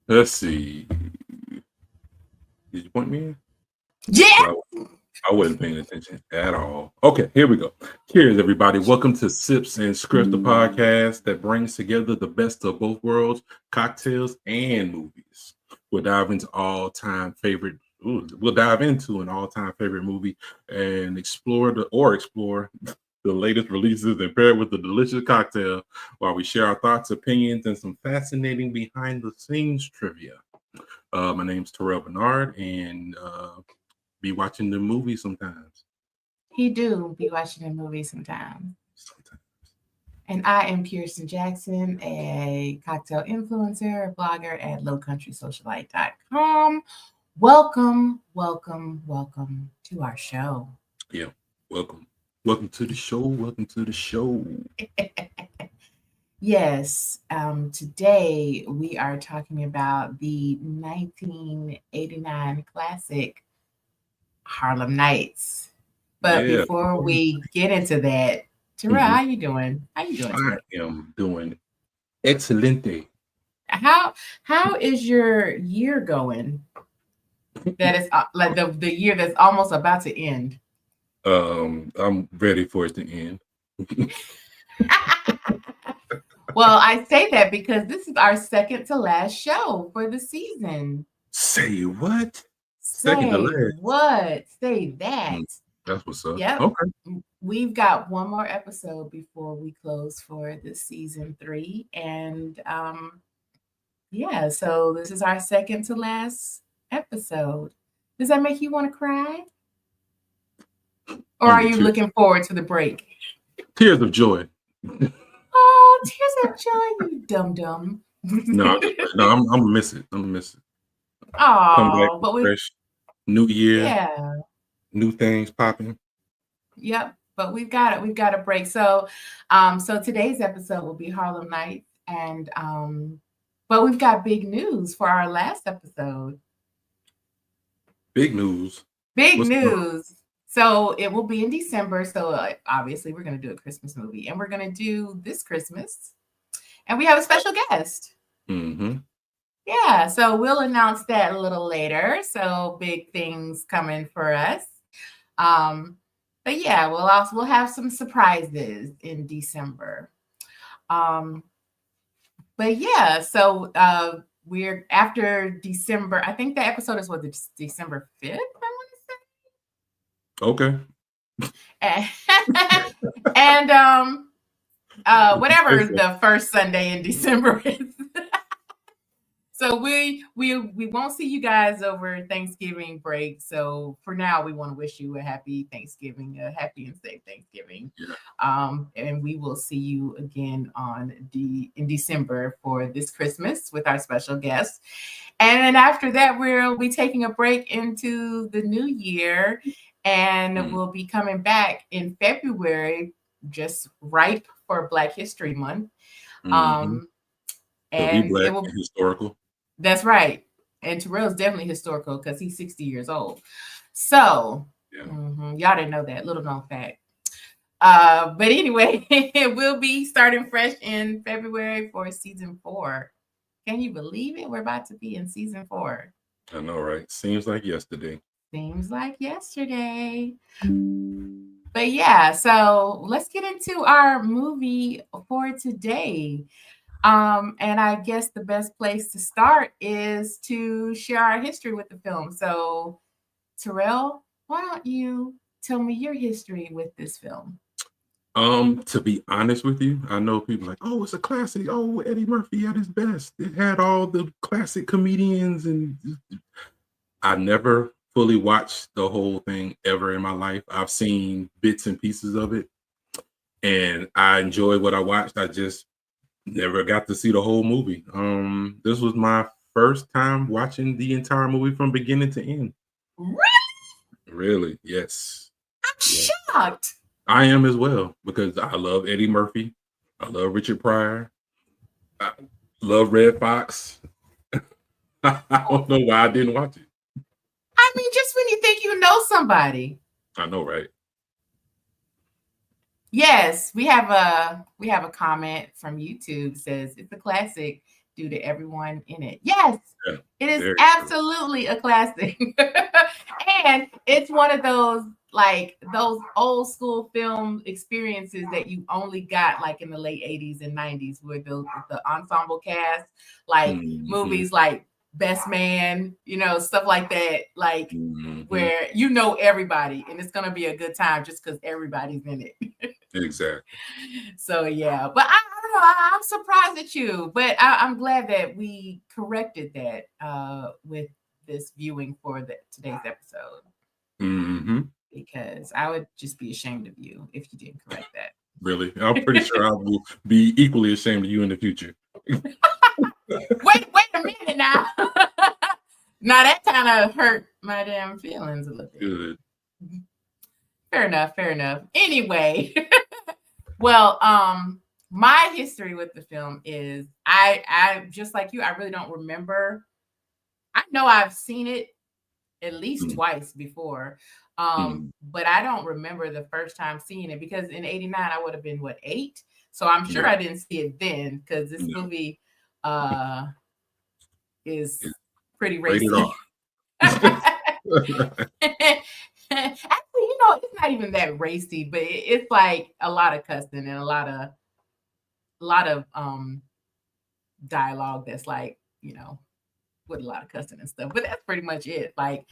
Let's see. Did you point me in? Yeah. I wasn't paying attention at all. Okay, here we go. Cheers, everybody. Welcome to Sips and Scripts, the podcast that brings together the best of both worlds, cocktails and movies. We'll dive into We'll dive into an all-time favorite movie and explore the latest releases and pair it with a delicious cocktail while we share our thoughts, opinions, and some fascinating behind-the-scenes trivia. My name's Terrell Bernard, and be watching the movie sometimes. He do be watching the movie sometimes. Sometimes. And I am Kirsten Jackson, a cocktail influencer, blogger at lowcountrysocialite.com. Welcome to our show. Yeah, welcome. Welcome to the show. Welcome to the show. Yes, today we are talking about the 1989 classic Harlem Nights. But before we get into that, Terrell, how you doing? How you doing today? I am doing excelente. How is your year going? That is like the year that's almost about to end. I'm ready for it to end. Well, I say that because this is our second to last show for the season. Say what? Second to last. What? Say that. That's what's up. Yep. Okay. We've got one more episode before we close for the season 3. And yeah, so this is our second to last episode. Does that make you want to cry? Or are you looking forward to the break? Tears of joy. Oh, tears of joy, you dum-dum. No, I'm gonna miss it. I'm gonna miss it. Oh, come back but fresh. New year. Yeah. New things popping. Yep, but we've got a break. So today's episode will be Harlem Nights, and but we've got big news for our last episode. Big news. What's news. So it will be in December. So obviously we're going to do a Christmas movie, and we're going to do this Christmas, and we have a special guest. Mm-hmm. Yeah, so we'll announce that a little later. So big things coming for us. But yeah, we'll have some surprises in December. But yeah, so we're after December. I think the episode is December 5th, I want to say. Okay. And whatever the first Sunday in December is. So we won't see you guys over Thanksgiving break. So for now, we want to wish you a happy Thanksgiving, a happy and safe Thanksgiving. Yeah. And we will see you again in December for this Christmas with our special guest. And then after that, we'll be taking a break into the new year, and we'll be coming back in February, just ripe for Black History Month. And it will be historical. That's right. And Terrell's definitely historical because he's 60 years old. So y'all didn't know that. Little known fact. But anyway, we'll be starting fresh in February for season 4. Can you believe it? We're about to be in season 4. I know, right? Seems like yesterday. But yeah, so let's get into our movie for today. And I guess the best place to start is to share our history with the film. So, Terrell, why don't you tell me your history with this film? To be honest with you, I know people like, oh, it's a classic. Oh, Eddie Murphy at his best. It had all the classic comedians, and I never fully watched the whole thing ever in my life. I've seen bits and pieces of it, and I enjoyed what I watched. I just never got to see the whole movie. This was my first time watching the entire movie from beginning to end. Really? Yes. I'm shocked. I am as well, because I love Eddie Murphy. I love Richard Pryor. I love Red Fox. I don't know why I didn't watch it. I mean, just when you think you know somebody. I know, right? Yes, we have a comment from YouTube says it's a classic. due to everyone in it. Yes, Yeah, it is very true. absolutely a classic. And it's one of those like those old school film experiences that you only got like in the late 80s and 90s with the ensemble cast, like movies like Best Man, you know, stuff like that, like where you know everybody and it's gonna be a good time just because everybody's in it. Exactly. So yeah, but I don't know. I'm surprised at you, but I'm glad that we corrected that with this viewing for today's episode. Because I would just be ashamed of you if you didn't correct that. Really? I'm pretty sure I will be equally ashamed of you in the future. Wait a minute now. Now that kind of hurt my damn feelings a little bit. Good. Fair enough. Anyway, well, my history with the film is I just like you, I really don't remember. I know I've seen it at least twice before. But I don't remember the first time seeing it because in 89 I would have been 8. So I'm sure I didn't see it then because this movie is pretty racy. Actually, you know, it's not even that racy, but it's like a lot of cussing and a lot of dialogue that's like, you know, with a lot of cussing and stuff. But that's pretty much it. Like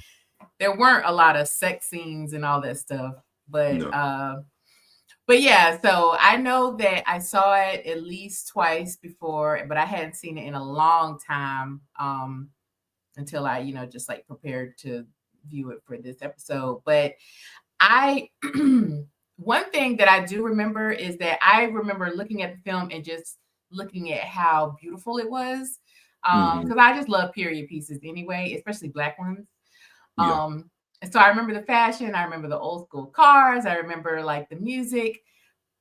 there weren't a lot of sex scenes and all that stuff, but yeah, so I know that I saw it at least twice before, but I hadn't seen it in a long time until I, you know, just like prepared to view it for this episode. But I one thing that I do remember is that I remember looking at the film and just looking at how beautiful it was. Because I just love period pieces anyway, especially Black ones. And so I remember the fashion, I remember the old school cars, I remember like the music.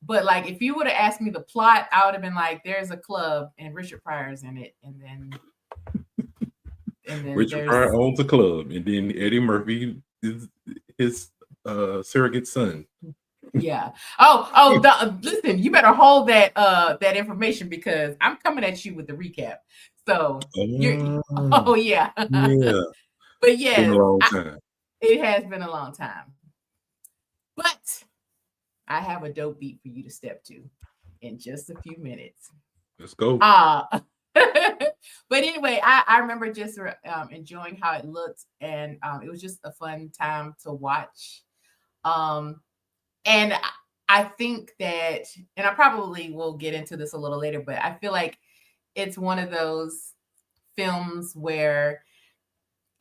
But like if you would have asked me the plot, I would have been like, there's a club and Richard Pryor's in it, and then Richard Pryor owns a club, and then Eddie Murphy is his surrogate son. Yeah. Listen, you better hold that information because I'm coming at you with the recap. So yeah. But yeah, been a long time. It has been a long time. But I have a dope beat for you to step to in just a few minutes. Let's go. But anyway, I remember just enjoying how it looked, and it was just a fun time to watch. And I think that, and I probably will get into this a little later, but I feel like it's one of those films where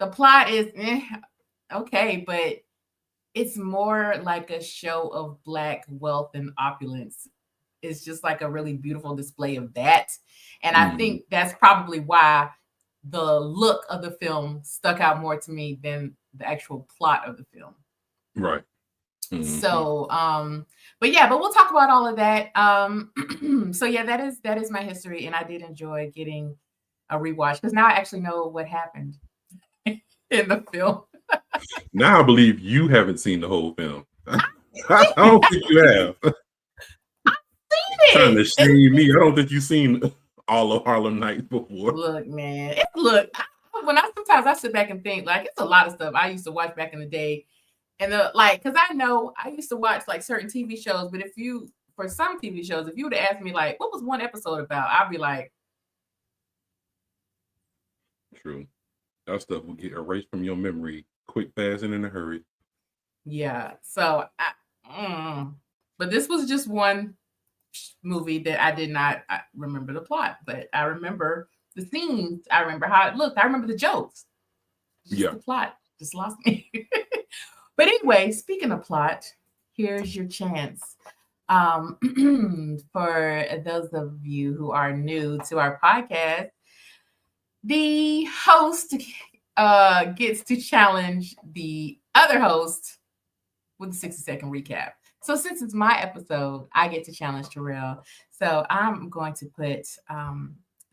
the plot is okay, but it's more like a show of Black wealth and opulence. It's just like a really beautiful display of that. And I think that's probably why the look of the film stuck out more to me than the actual plot of the film. Right. So, but we'll talk about all of that. So yeah, that is my history, and I did enjoy getting a rewatch because now I actually know what happened in the film. Now I believe you haven't seen the whole film. I don't think you have. I've seen it. Trying to shame me. I don't think you've seen all of Harlem Nights before. Look, man. Sometimes I sit back and think like it's a lot of stuff I used to watch back in the day. And because I know I used to watch like certain TV shows, but for some TV shows, if you would have asked me like, what was one episode about? I'd be like, true. That stuff will get erased from your memory quick, fast, and in a hurry. Yeah. So, but this was just one movie that I did not remember the plot, but I remember the scenes. I remember how it looked. I remember the jokes. The plot just lost me. But anyway, speaking of plot, here's your chance. For those of you who are new to our podcast, the host gets to challenge the other host with a 60-second recap. So since it's my episode, I get to challenge Terrell. So I'm going to put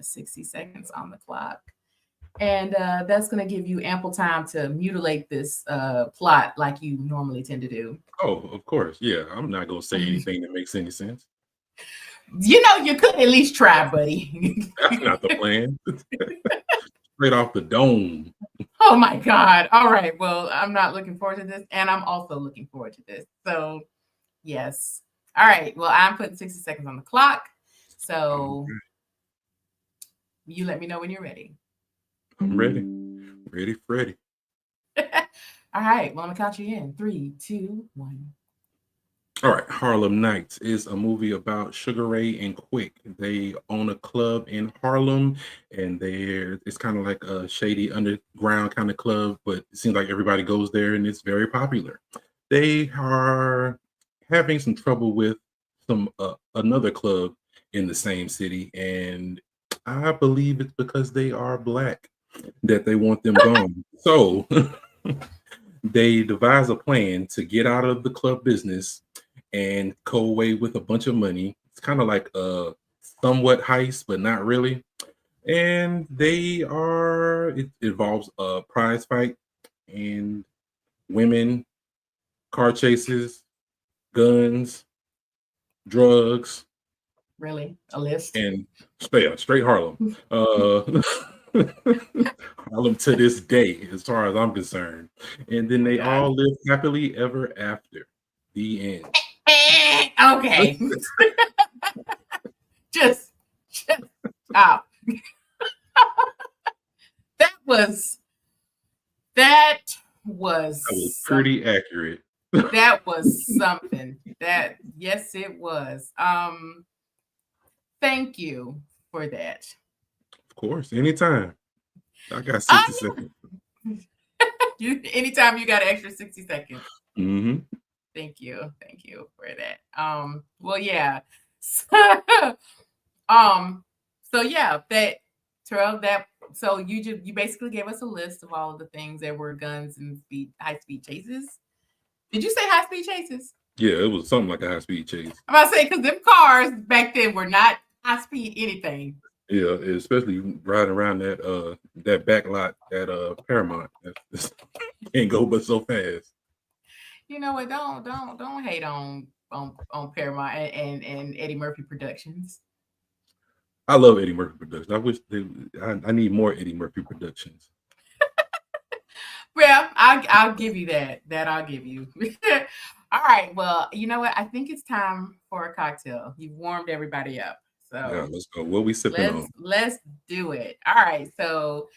60 seconds on the clock. And that's going to give you ample time to mutilate this plot like you normally tend to do. Oh, of course. Yeah, I'm not going to say anything that makes any sense. You could at least try, buddy. That's not the plan. Straight off the dome. Oh my God. All right. Well, I'm not looking forward to this. And I'm also looking forward to this. So, yes. All right. Well, I'm putting 60 seconds on the clock. So, you let me know when you're ready. I'm ready. Ready, Freddy. All right. Well, I'm going to count you in. 3, 2, 1. All right, Harlem Nights is a movie about Sugar Ray and Quick. They own a club in Harlem, and it's kind of like a shady underground kind of club, but it seems like everybody goes there, and it's very popular. They are having some trouble with some another club in the same city, and I believe it's because they are black that they want them gone. So they devise a plan to get out of the club business and go away with a bunch of money. It's kind of like a somewhat heist, but not really. And it involves a prize fight and women, car chases, guns, drugs. Really? A list? And straight Harlem. Harlem to this day, as far as I'm concerned. And then they all live happily ever after. The end. Okay. just stop. That was pretty accurate. That was something. Yes, it was. Thank you for that. Of course, anytime. I got 60 seconds. Anytime you got an extra 60 seconds. Mm-hmm. Thank you for that. Well, yeah. So yeah, Terrell, so you basically gave us a list of all of the things that were guns and high speed chases. Did you say high speed chases? Yeah, it was something like a high speed chase. I'm about to say, because them cars back then were not high speed anything. Yeah, especially riding around that back lot at Paramount. Can't go but so fast. You know what? Don't hate on Paramount and Eddie Murphy Productions. I love Eddie Murphy Productions. I wish I need more Eddie Murphy Productions. Well, I'll give you that. That I'll give you. All right. Well, you know what? I think it's time for a cocktail. You've warmed everybody up. So yeah, let's go. What we sipping on? Let's do it. All right. So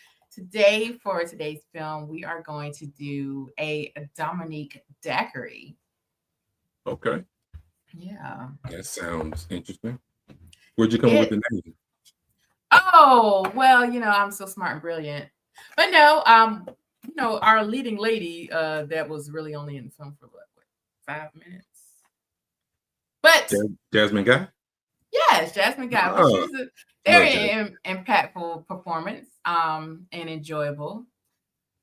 for today's film, we are going to do a Dominique Daiquiri. Okay. Yeah. That sounds interesting. Where'd you come up with the name? Oh, well, I'm so smart and brilliant. But no, our leading lady, that was really only in the film for what 5 minutes. But Jasmine Guy? Yes, Jasmine Guy. Well, she's a very impactful performance, and enjoyable.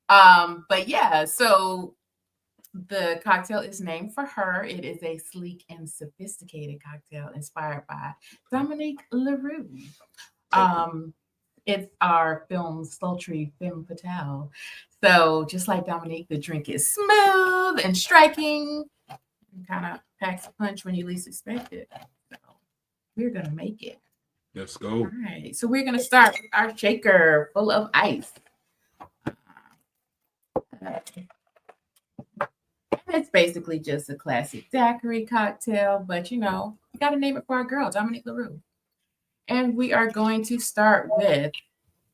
But yeah, so the cocktail is named for her. It is a sleek and sophisticated cocktail inspired by Dominique La Rue. It's our film's sultry femme fatale. So just like Dominique, the drink is smooth and striking, and kind of packs a punch when you least expect it. So we're gonna make it. Let's go. All right. So we're gonna start with our shaker full of ice. It's basically just a classic daiquiri cocktail, but you got to name it for our girl, Dominique La Rue. And we are going to start with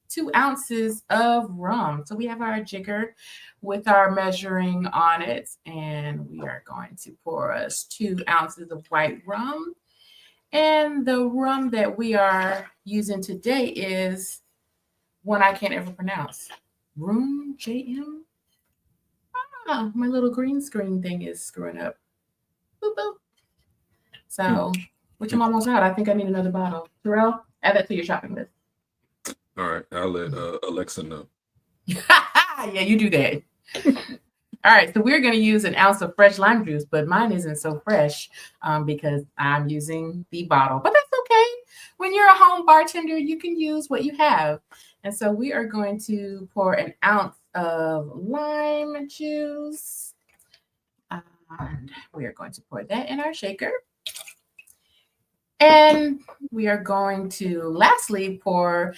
2 ounces of rum. So we have our jigger with our measuring on it, and we are going to pour us 2 ounces of white rum. And the rum that we are using today is one I can't ever pronounce. Room JM. My little green screen thing is screwing up. Boop, boop. So, which I'm almost out. I think I need another bottle. Terrell, add that to your shopping list. All right. I'll let Alexa know. Yeah, you do that. All right. So we're going to use 1 ounce of fresh lime juice, but mine isn't so fresh because I'm using the bottle. But that's okay. When you're a home bartender, you can use what you have. And so we are going to pour 1 ounce of lime juice. And we are going to pour that in our shaker. And we are going to lastly pour.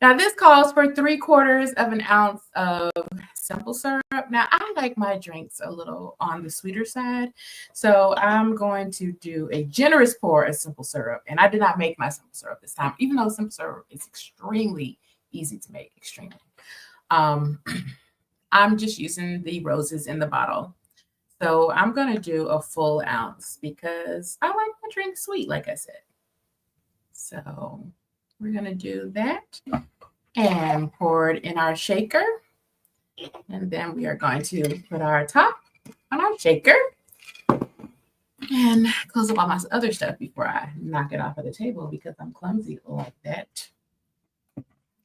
Now, this calls for 3/4 of an ounce of simple syrup. Now, I like my drinks a little on the sweeter side. So I'm going to do a generous pour of simple syrup. And I did not make my simple syrup this time, even though simple syrup is extremely easy to make, extremely. I'm just using the roses in the bottle. So I'm going to do a full ounce because I like my drink sweet, like I said. So we're going to do that and pour it in our shaker. And then we are going to put our top on our shaker and close up all my other stuff before I knock it off of the table because I'm clumsy like that.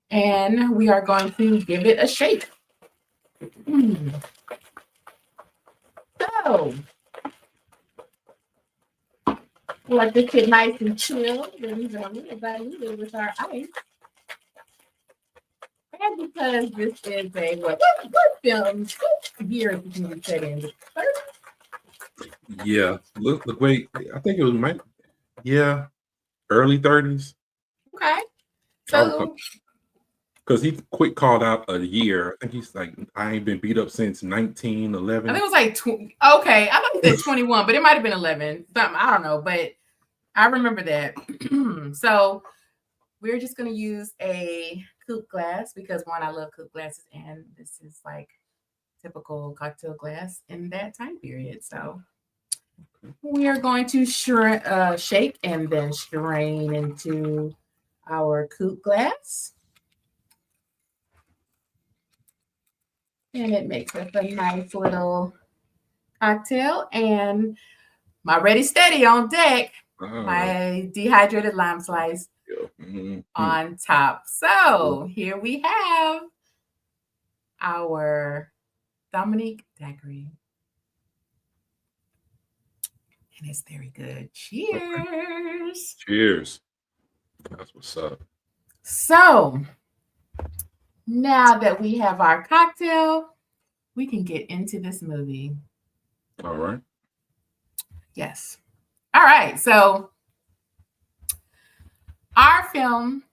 And we are going to give it a shake. So, let this get nice and chill. Then we're going to dilute it with our ice. And because this is a what film year can you set in? Yeah. Look, wait. I think it was early 30s. Okay. So because he quick called out a year. I think he's like, I ain't been beat up since 1911. I think it was like okay. I thought he said 21, but it might have been 11. Something, I don't know, but I remember that. So we're just gonna use a coupe glass because one, I love coupe glasses, and this is like typical cocktail glass in that time period. So we are going to shake and then strain into our coupe glass. And it makes us a nice little cocktail. And my ready steady on deck, my dehydrated lime slice on top. So here we have our Dominique Daiquiri. And it's very good. Cheers. Cheers. That's what's up. So now that we have our cocktail, we can get into this movie. All right. Yes. All right. So our film,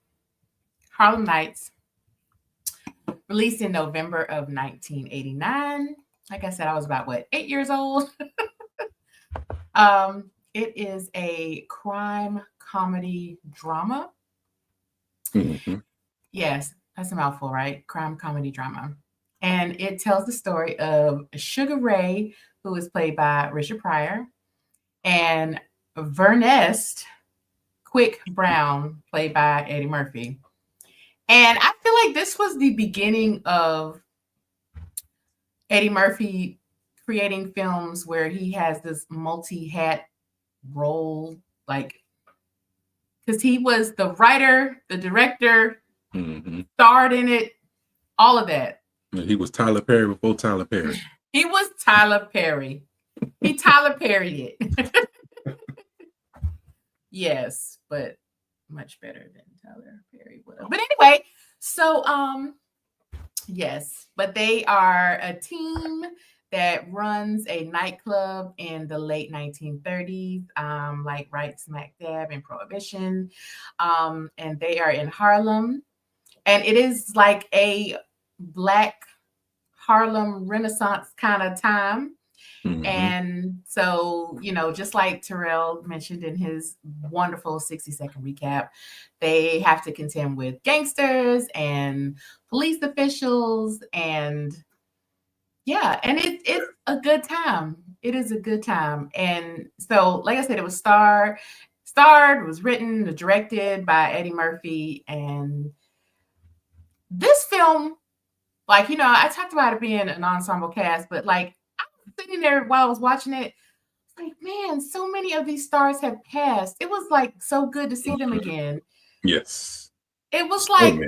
Harlem Nights, released in November of 1989. Like I said, I was about 8 years old. It is a crime comedy drama. Mm-hmm. Yes, that's a mouthful, right? Crime comedy drama. And it tells the story of Sugar Ray, who is played by Richard Pryor, and Vernest Quick Brown, played by Eddie Murphy. And I feel like this was the beginning of Eddie Murphy creating films where he has this multi-hat role, like, because he was the writer, the director, starred in it, all of that. He was Tyler Perry before Tyler Perry. He was Tyler Perry. He Tyler Perry'd it. Yes, but much better than Tyler Perry would have. But anyway, so yes, but they are a team that runs a nightclub in the late 1930s, like right smack dab in Prohibition. And they are in Harlem. And it is like a Black Harlem Renaissance kind of time. Mm-hmm. And so, just like Terrell mentioned in his wonderful 60-second recap, they have to contend with gangsters and police officials. And yeah, and it's a good time. It is a good time. And so, like I said, it was starred, it was written, directed by Eddie Murphy. And this film, like, I talked about it being an ensemble cast, but like, sitting there while I was watching it, like, man, so many of these stars have passed. It was like so good to see them again. Yes. It was like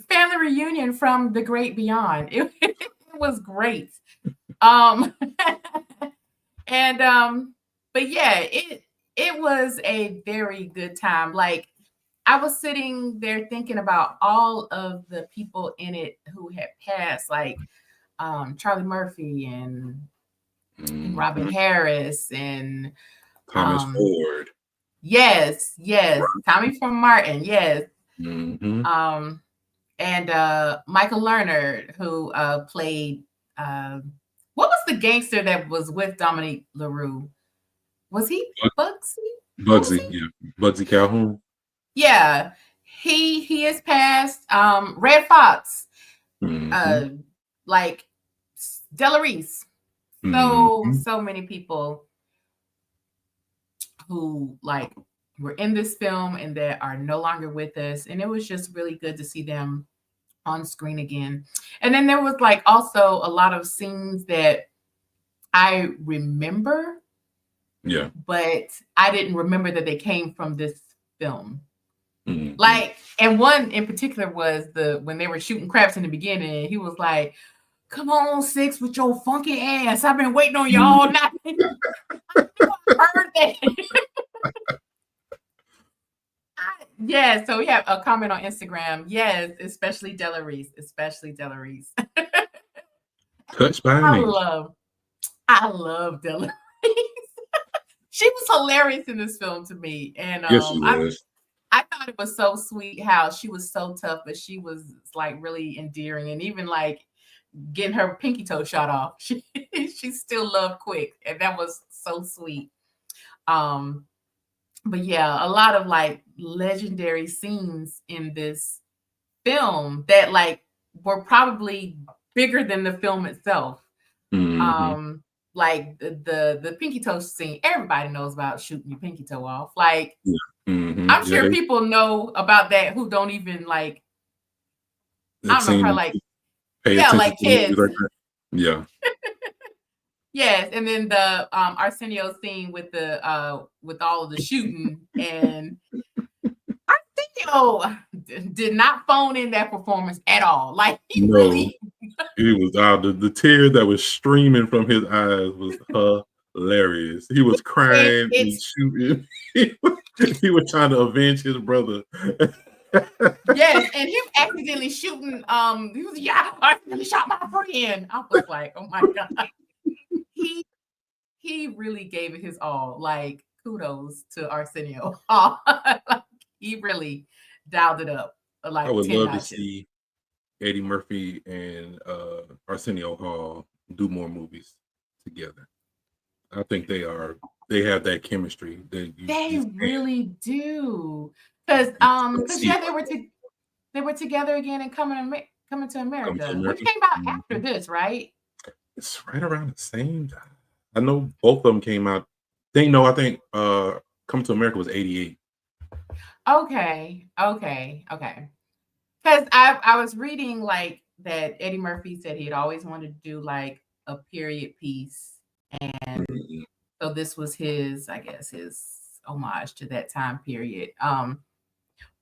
family reunion from the great beyond. It was great. But yeah, it was a very good time. Like, I was sitting there thinking about all of the people in it who had passed, like Charlie Murphy and Robin Harris and Thomas Ford. Yes, yes. Tommy from Martin, yes. Mm-hmm. And Michael Lerner, who played what was the gangster that was with Dominique La Rue? Was he Bugsy? What was Bugsy, he? yeah, Bugsy Calhoun. Yeah. He has passed. Red Fox, Mm-hmm. uh like Della Reese. Mm-hmm. So many people who like were in this film and that are no longer with us. And it was just really good to see them on screen again. And then there was like also a lot of scenes that I remember, Yeah. but I didn't remember that they came from this film. Mm-hmm. Like, and one in particular was when they were shooting craps in the beginning, he was like, "Come on, Six, with your funky ass. I've been waiting on you all night." I heard that. Yeah, so we have a comment on Instagram. Yes, especially Della Reese. Especially Della Reese. Touched by an angel. I love Della Reese. She was hilarious in this film to me. And Yes, she was. I thought it was so sweet how she was so tough, but she was like really endearing, and even like getting her pinky toe shot off. She still loved quick, and that was so sweet. But yeah, a lot of like legendary scenes in this film that like were probably bigger than the film itself. Mm-hmm. Like the pinky toe scene, everybody knows about shooting your pinky toe off. Like, Yeah. Mm-hmm. I'm Yeah, sure people know about that who don't even like, I they've don't know, seen probably it, like, pay yeah, attention like to movies kids. like that. Yeah. Yes, and then the Arsenio scene with all of the shooting, and Arsenio did not phone in that performance at all. Like, he No, really he was out. The tear that was streaming from his eyes was hilarious. He was crying and it's shooting. He was trying to avenge his brother. yes, and him accidentally shooting he was, yeah, I accidentally shot my friend. I was like, oh my god. He he really gave it his all. Like, kudos to Arsenio. Like, he really dialed it up I like would 10 love to notches. see Eddie Murphy and Arsenio Hall do more movies together. I think they have that chemistry that you They just can't, really do. Because you just don't see yeah, it like that. they were together again in Coming to Come to America, which America. came out after Mhm. this, right? It's right around the same time. I know both of them came out. I think Come to America was 88. Okay. Because I was reading like that Eddie Murphy said he'd always wanted to do like a period piece. And Mhm. so this was his, I guess, his homage to that time period.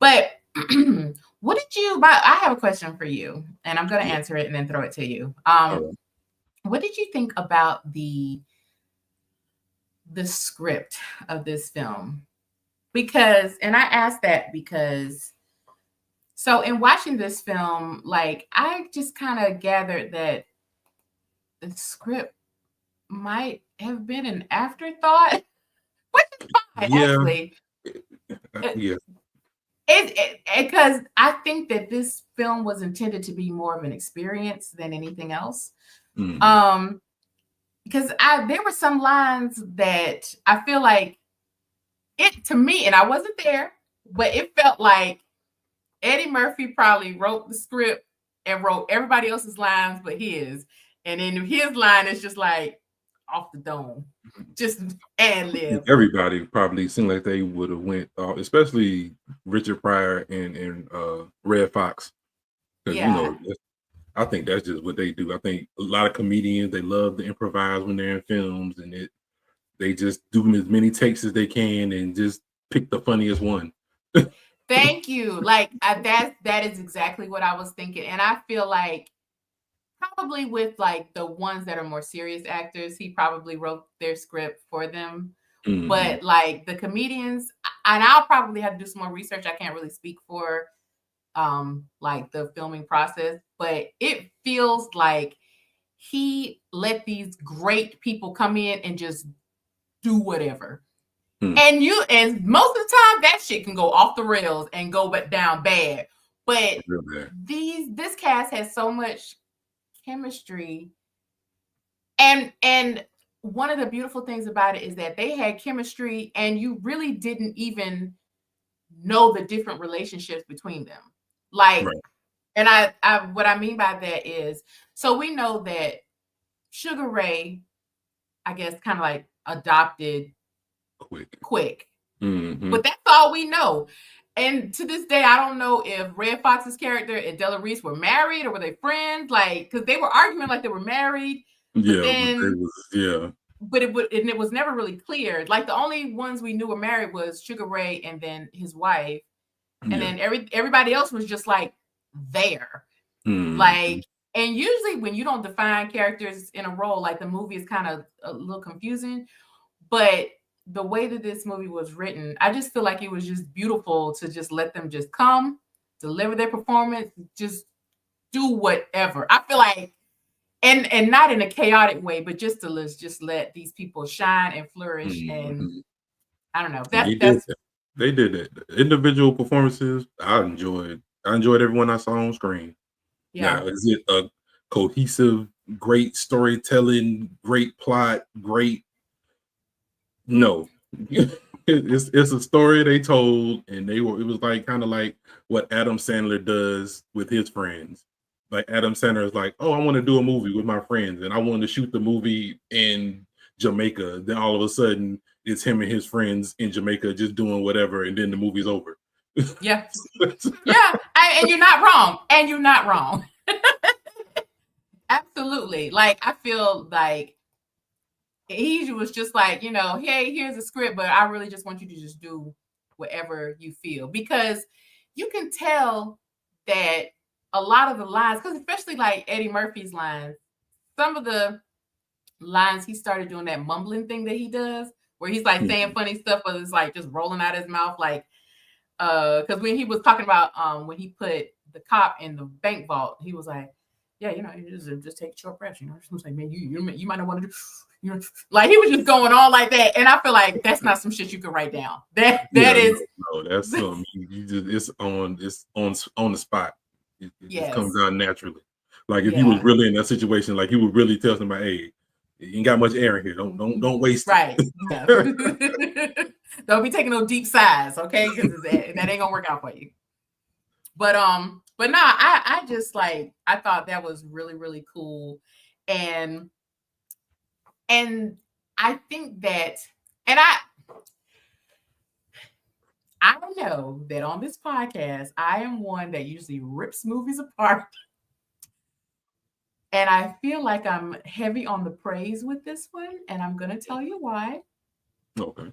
But what did you I have a question for you, and I'm gonna Yeah. answer it and then throw it to you. All right. What did you think about the script of this film? Because, and I asked that because so in watching this film, like I just kind of gathered that the script might have been an afterthought, which is fine Yeah. actually. Yeah. It because I think that this film was intended to be more of an experience than anything else. Mhm. Um, because there were some lines that I feel like it to me, and I wasn't there, but it felt like Eddie Murphy probably wrote the script and wrote everybody else's lines but his. And then his line is just like off the dome, just ad lib. Everybody probably seemed like they would have went, especially Richard Pryor and Red Fox, because Yeah. I think that's just what they do. I think a lot of comedians they love to improvise when they're in films, and they just do as many takes as they can and just pick the funniest one. Thank you. Like that is exactly what I was thinking. And I feel like probably with like the ones that are more serious actors, he probably wrote their script for them. Mhm. But like the comedians, and I'll probably have to do some more research. I can't really speak for like the filming process, but it feels like he let these great people come in and just do whatever. And most of the time that shit can go off the rails and go down bad. But this cast has so much chemistry. And one of the beautiful things about it is that they had chemistry and you really didn't even know the different relationships between them. Like, and I what I mean by that is, so we know that Sugar Ray, I guess, kind of like adopted Quick. But that's all we know. And to this day, I don't know if Red Fox's character and Della Reese were married or were they friends, like, because they were arguing like they were married. But but it was never really clear. Like, the only ones we knew were married was Sugar Ray and then his wife. And then everybody else was just like there. Like, and usually when you don't define characters in a role, like, the movie is kind of a little confusing. But the way that this movie was written, I just feel like it was just beautiful to just let them just come, deliver their performance, just do whatever. I feel like, and not in a chaotic way, but just to let these people shine and flourish. And I don't know. They did it. The individual performances, I enjoyed everyone I saw on screen. Yeah. Now, is it a cohesive, great storytelling, great plot, great? No. It's a story they told, and it was like kind of like what Adam Sandler does with his friends. Like, Adam Sandler is like, oh, I want to do a movie with my friends, and I want to shoot the movie in Jamaica. Then all of a sudden, it's him and his friends in Jamaica just doing whatever, and then the movie's over. Yeah. And you're not wrong. Absolutely. Like, I feel like he was just like, hey, here's a script, but I really just want you to just do whatever you feel, because you can tell that a lot of the lines, because especially like Eddie Murphy's lines, some of the lines he started doing that mumbling thing that he does, where he's like saying funny stuff, but it's like just rolling out his mouth, like, because when he was talking about when he put the cop in the bank vault, he was like, yeah, you just take a short breath, just like, man, you might not want to do, like, he was just going on like that, and I feel like that's not some shit you can write down. That's something it's on the spot. It just comes out naturally. Like, if you was really in that situation, like, he would really tell somebody, hey, you ain't got much air in here. Don't waste it. Yeah. Don't be taking no deep sighs, okay? Because that ain't gonna work out for you. But no, I just, like, I thought that was really, really cool. And I think that, and I know that on this podcast, I am one that usually rips movies apart. And I feel like I'm heavy on the praise with this one, and I'm going to tell you why. Okay.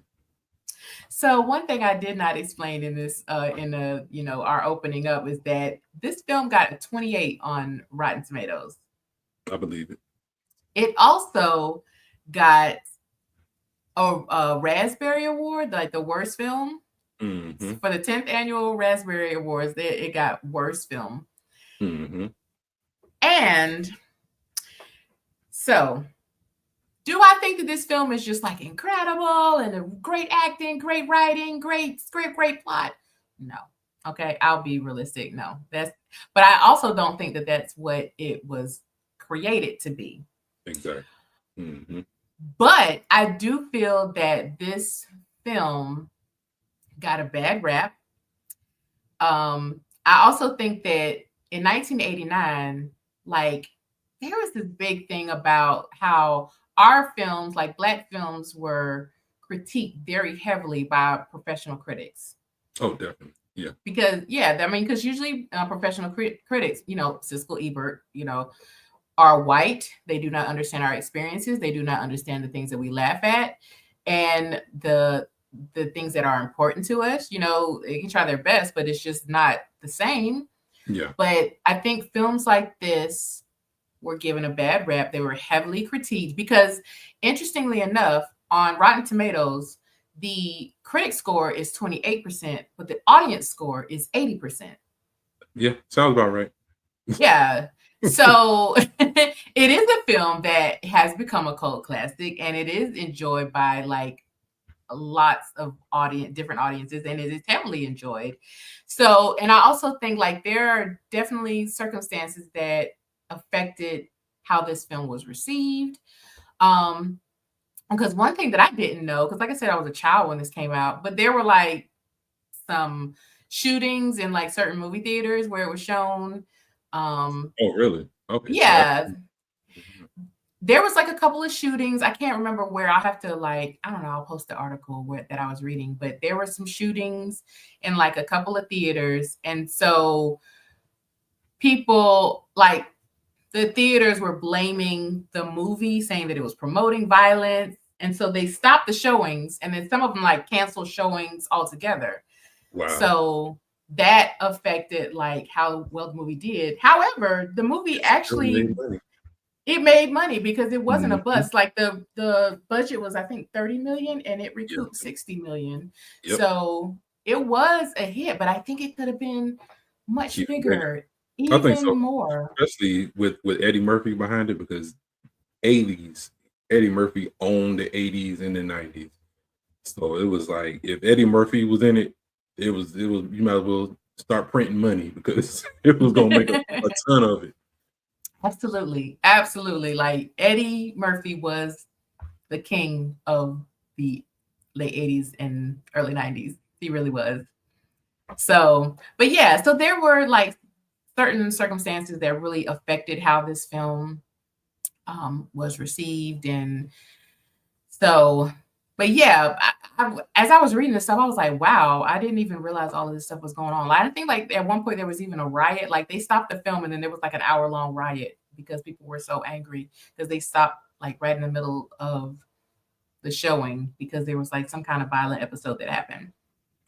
So one thing I did not explain in this, our opening up, is that this film got a 28 on Rotten Tomatoes. I believe it. It also got a Raspberry Award, like the worst film. For the 10th annual Raspberry Awards, it got worst film. And so, do I think that this film is just like incredible and a great acting, great writing, great script, great plot? No. Okay, I'll be realistic. No, but I also don't think that that's what it was created to be. Exactly. But I do feel that this film got a bad rap. I also think that in 1989, like, there was this big thing about how our films, like Black films, were critiqued very heavily by professional critics. Oh, definitely. Yeah. Because usually professional critics, Siskel, Ebert, are white. They do not understand our experiences. They do not understand the things that we laugh at and the things that are important to us. They can try their best, but it's just not the same. Yeah. But I think films like this were given a bad rap. They were heavily critiqued because, interestingly enough, on Rotten Tomatoes, the critic score is 28%, but the audience score is 80%. Yeah, sounds about right. Yeah. So it is a film that has become a cult classic, and it is enjoyed by, like, lots of different audiences, and it is heavily enjoyed. So, and I also think like there are definitely circumstances that affected how this film was received. Because one thing that I didn't know, because like I said, I was a child when this came out, but there were like some shootings in like certain movie theaters where it was shown. Oh, really? Okay. Yeah. There was like a couple of shootings. I can't remember where. I'll have to like, I don't know, I'll post the article that I was reading, but there were some shootings in like a couple of theaters. And so people like the theaters were blaming the movie, saying that it was promoting violence. And so they stopped the showings, and then some of them like canceled showings altogether. Wow. So that affected like how well the movie did. However, the movie actually made money because it wasn't a bust. Like the budget was, I think, 30 million, and it recouped 60 million. Yep. So it was a hit, but I think it could have been much bigger. Even I think so. More, especially with Eddie Murphy behind it, because 80s Eddie Murphy owned the 80s and the 90s. So it was like if Eddie Murphy was in it, it was you might as well start printing money because it was gonna make a ton of it. Absolutely. Like Eddie Murphy was the king of the late 80s and early 90s. He really was. So, but yeah, so there were like certain circumstances that really affected how this film was received. And so, but yeah, as I was reading this stuff, I was like, wow, I didn't even realize all of this stuff was going on. I didn't think like at one point there was even a riot. Like they stopped the film and then there was like an hour-long riot because people were so angry because they stopped like right in the middle of the showing because there was like some kind of violent episode that happened.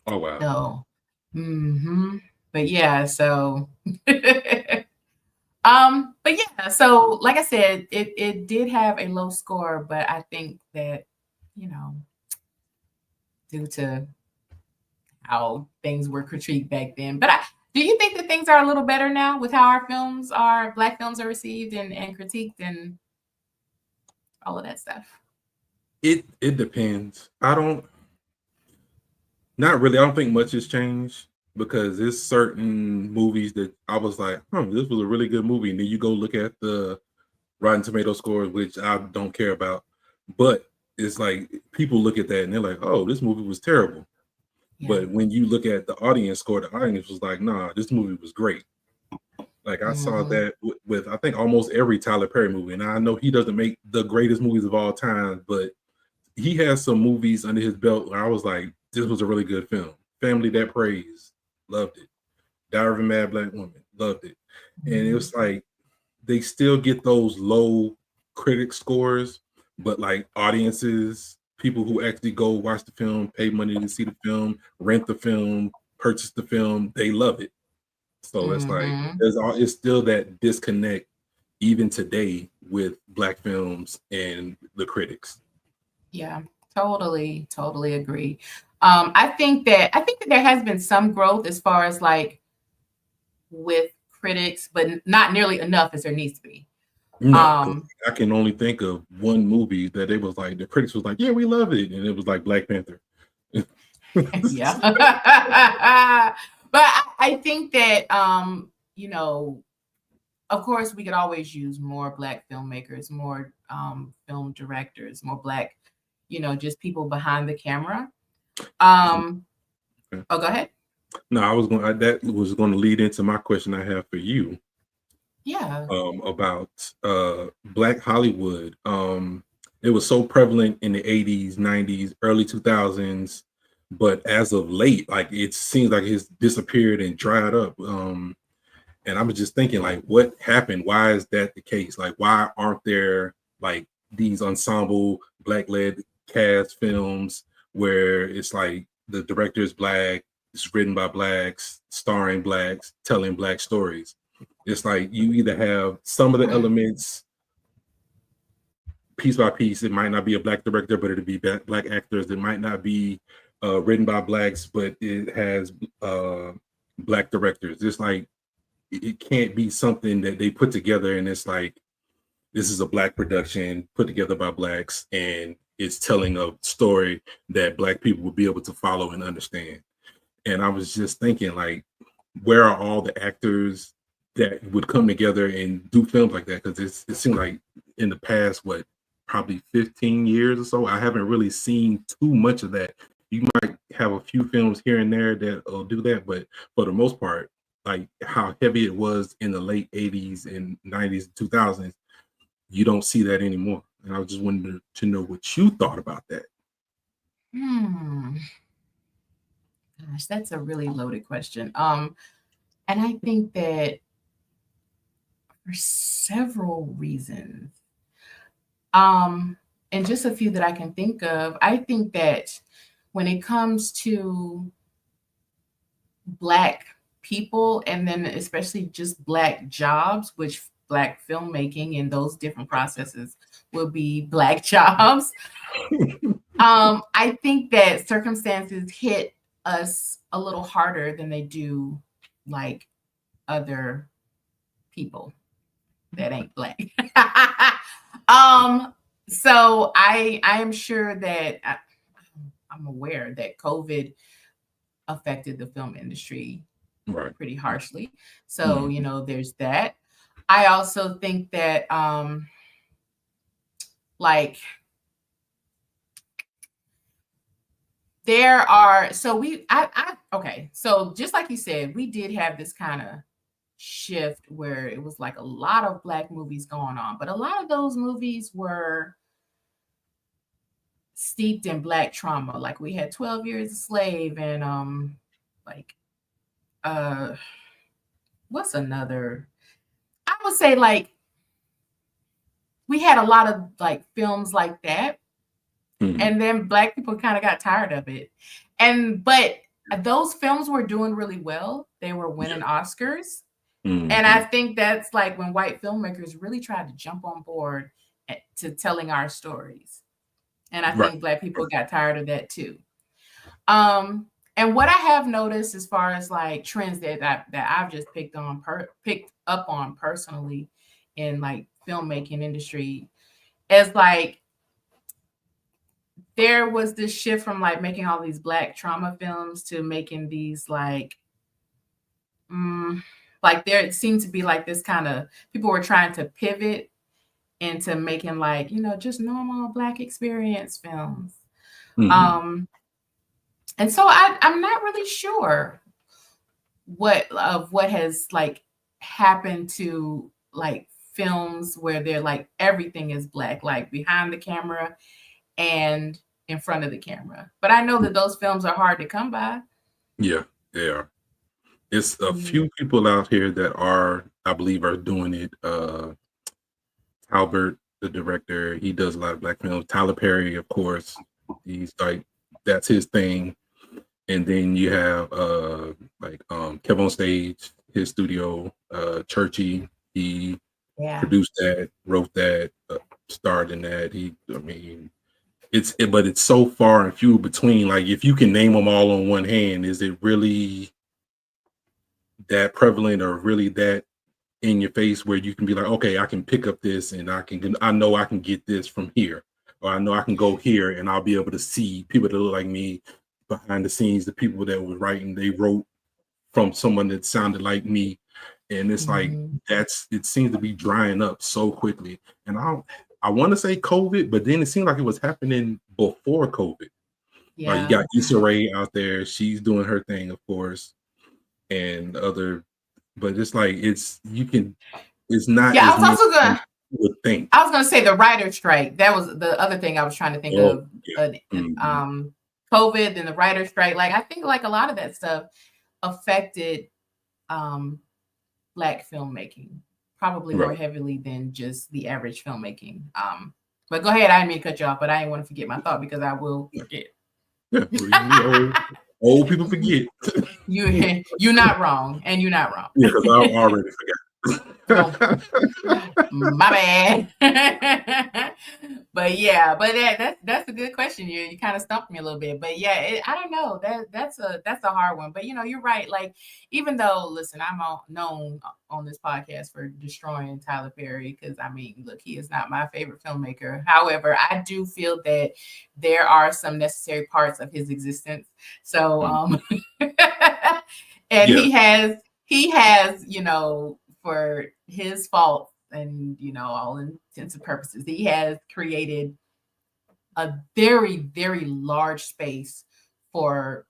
Oh, wow. So, but yeah, so but yeah, so like I said, it did have a low score, but I think that, you know, due to how things were critiqued back then. But do you think that things are a little better now with how Black films are received and critiqued and all of that stuff? It depends. Not really. I don't think much has changed because there's certain movies that I was like, this was a really good movie. And then you go look at the Rotten Tomato scores, which I don't care about. But it's like people look at that and they're like, oh, this movie was terrible. Yeah. But when you look at the audience score, the audience was like, nah, this movie was great. Like I saw that with I think almost every Tyler Perry movie. And I know he doesn't make the greatest movies of all time, but he has some movies under his belt where I was like, this was a really good film. Family That Prays, loved it. Diary of a Mad Black Woman, loved it. And it was like they still get those low critic scores, but like audiences, people who actually go watch the film, pay money to see the film, rent the film, purchase the film, they love it. So it's like it's still that disconnect even today with Black films and the critics. Yeah, totally agree. I think that there has been some growth as far as like with critics, but not nearly enough as there needs to be. No, I can only think of one movie that it was like the critics was like, yeah, we love it, and it was like Black Panther. Yeah. But I think that you know, of course we could always use more Black filmmakers, more film directors, more Black, just people behind the camera. Oh, go ahead. No, that was going to lead into my question I have for you. Yeah. About Black Hollywood. It was so prevalent in the 80s, 90s, early 2000s, but as of late, like it seems like it's disappeared and dried up. And I was just thinking, like, what happened? Why is that the case? Like, why aren't there like these ensemble Black-led cast films where it's like the director is Black, it's written by Blacks, starring Blacks, telling Black stories? It's like you either have some of the elements piece by piece. It might not be a Black director, but it'll be Black actors. It might not be written by Blacks, but it has Black directors. It's like it can't be something that they put together and it's like this is a Black production put together by Blacks and it's telling a story that Black people would be able to follow and understand. And I was just thinking, like, where are all the actors that would come together and do films like that? Because it seemed like in the past, probably 15 years or so, I haven't really seen too much of that. You might have a few films here and there that will do that, but for the most part, like how heavy it was in the late 80s and 90s, 2000s, you don't see that anymore. And I just wanted to know what you thought about that. Gosh, that's a really loaded question. And I think that for several reasons, and just a few that I can think of, I think that when it comes to Black people, and then especially just Black jobs, which Black filmmaking and those different processes will be Black jobs. I think that circumstances hit us a little harder than they do like other people that ain't Black. So I am sure that I'm aware that COVID affected the film industry pretty harshly. So, you know, there's that. I also think that like there are, so okay, so just like you said, we did have this kind of shift where it was like a lot of Black movies going on, but a lot of those movies were steeped in Black trauma. Like we had 12 Years a Slave and what's another? I would say like we had a lot of like films like that. And then Black people kind of got tired of it. But those films were doing really well. They were winning Oscars. And I think that's like when white filmmakers really tried to jump on board to telling our stories. And I think Black people got tired of that too. And what I have noticed as far as like trends that I've just picked up on personally in like filmmaking industry is like there was this shift from like making all these Black trauma films to making these like there seemed to be like this kind of, people were trying to pivot into making like, you know, just normal Black experience films. And so I'm not really sure what has like happened to like films where they're like everything is Black, like behind the camera and in front of the camera. But I know that those films are hard to come by. Yeah, they are. It's a few people out here that I believe are doing it. Talbert, the director, he does a lot of Black films. Tyler Perry, of course, he's like, that's his thing. And then you have Kevin on Stage, his studio, Churchy, he produced that, wrote that, starred in that. But it's so far and few between. Like if you can name them all on one hand, is it really that prevalent or really that in your face where you can be like, okay, I can pick up this and I know I can get this from here, or I know I can go here and I'll be able to see people that look like me behind the scenes, the people that were writing, they wrote from someone that sounded like me. And it's like it seems to be drying up so quickly. And I want to say COVID, but then it seemed like it was happening before COVID. Yeah. Like you got Issa Rae out there, she's doing her thing, of course, and but it's like it's not. Yeah, I was also gonna say the writer strike. That was the other thing I was trying to think of. COVID and the writer strike. Like I think like a lot of that stuff affected Black filmmaking probably more heavily than just the average filmmaking. But go ahead, I didn't mean to cut you off, but I didn't want to forget my thought because I will forget. Yeah, old people forget. You're not wrong, and you're not wrong. Yeah, because I already forgot. Well, my bad. But yeah, but that's a good question. You kind of stumped me a little bit. But yeah, I don't know. That's a hard one. But you're right. Like, even though, listen, I'm known on this podcast for destroying Tyler Perry, because I mean, look, he is not my favorite filmmaker. However, I do feel that there are some necessary parts of his existence. So and he has, for his fault and, all intents and purposes, he has created a very, very large space for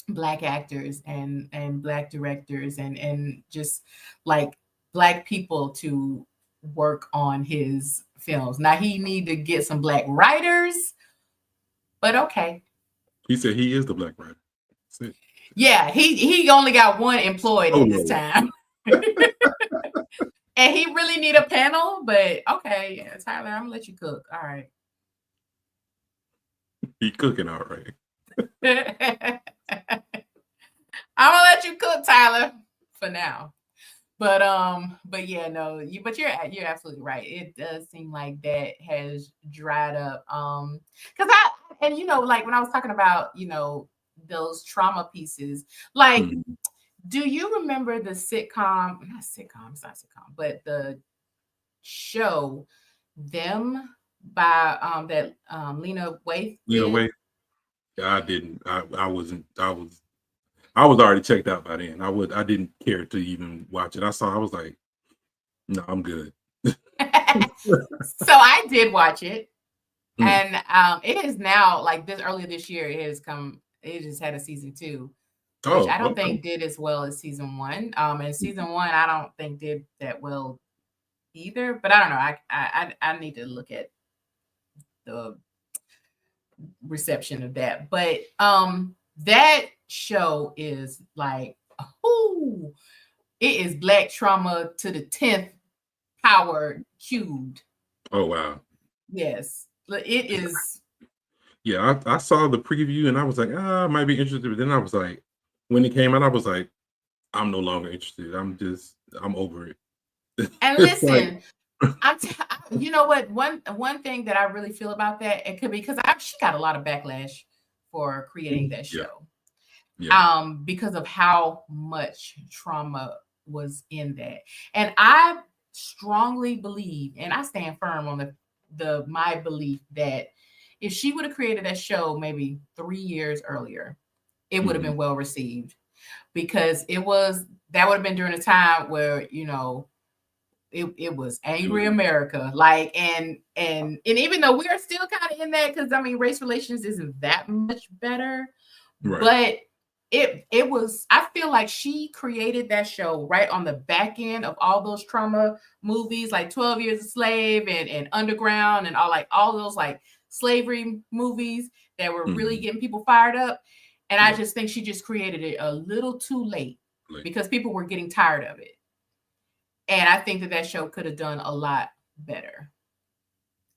Black actors and Black directors and just like Black people to work on his films. Now he need to get some Black writers, but okay. He said he is the Black writer. Yeah, he only got one employed at this time. And he really need a panel, but okay, yeah, Tyler, I'm gonna let you cook. All right. He cooking all right. I'm gonna let you cook, Tyler, for now. But yeah, no, you're absolutely right. It does seem like that has dried up. Because like when I was talking about, those trauma pieces, like, do you remember the sitcom? Not sitcom, it's not sitcom, but the show Them by that Lena Waithe. Lena Waithe. I didn't. I wasn't. I was already checked out by then. I didn't care to even watch it. I was like, no, I'm good. So I did watch it. And it is now, like, earlier this year, it just had a season 2. Which I don't think did as well as season 1. And season 1, I don't think did that well either. But I don't know. I need to look at the reception of that. But that show is like, it is Black trauma to the 10th power cubed. Oh wow. Yes, it is. Yeah, I saw the preview and I was like, I might be interested. But then I was like, when it came out, I was like, I'm no longer interested. I'm over it. And listen, you know what? One thing that I really feel about that, it could be because she got a lot of backlash for creating that show. Yeah. Because of how much trauma was in that. And I strongly believe, and I stand firm on my belief that if she would have created that show maybe 3 years earlier, it would have been well received, because that would have been during a time where, it was angry America, like, and even though we're still kind of in that, because I mean, race relations isn't that much better, right. But it was, I feel like she created that show right on the back end of all those trauma movies, like 12 Years a Slave and Underground and all those like slavery movies that were really getting people fired up. And I just think she just created it a little too late because people were getting tired of it. And I think that show could have done a lot better.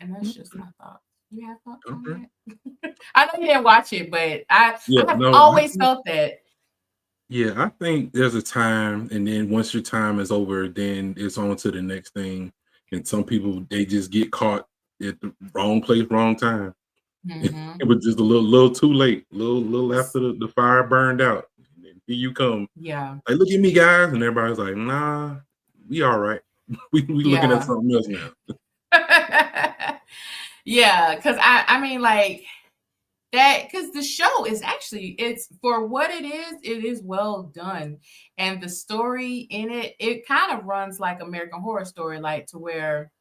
And that's just my thought. You have thoughts on that? I know you didn't watch it, but I've always felt that. Yeah, I think there's a time, and then once your time is over, then it's on to the next thing. And some people, they just get caught at the wrong place, wrong time. It was just a little too late, little after the fire burned out. And then here you come. Yeah. Like, look at me, guys. And everybody's like, nah, we all right. we looking at something else now. Yeah, because I mean, like that, because the show is actually, it's for what it is well done. And the story in it kind of runs like American Horror Story, like to where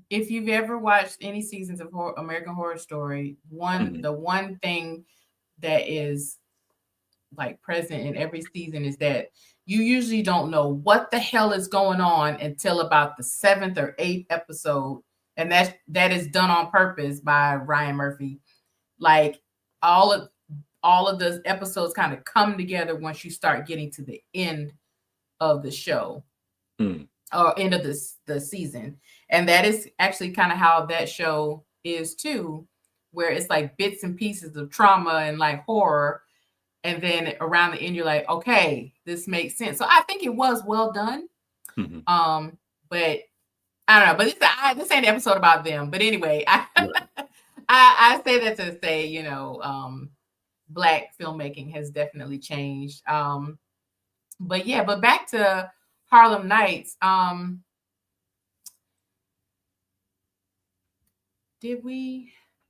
if you've ever watched any seasons of American Horror Story, the one thing that is like present in every season is that you usually don't know what the hell is going on until about the 7th or 8th episode. And that is done on purpose by Ryan Murphy. Like all of those episodes kind of come together once you start getting to the end of the show or end of the season. And that is actually kind of how that show is too, where it's like bits and pieces of trauma and like horror. and then around the end, you're like, okay, this makes sense. So I think it was well done. Mm-hmm. But I don't know. But this ain't an episode about them. But anyway, Right. I say that to say, Black filmmaking has definitely changed. But yeah, but back to Harlem Nights.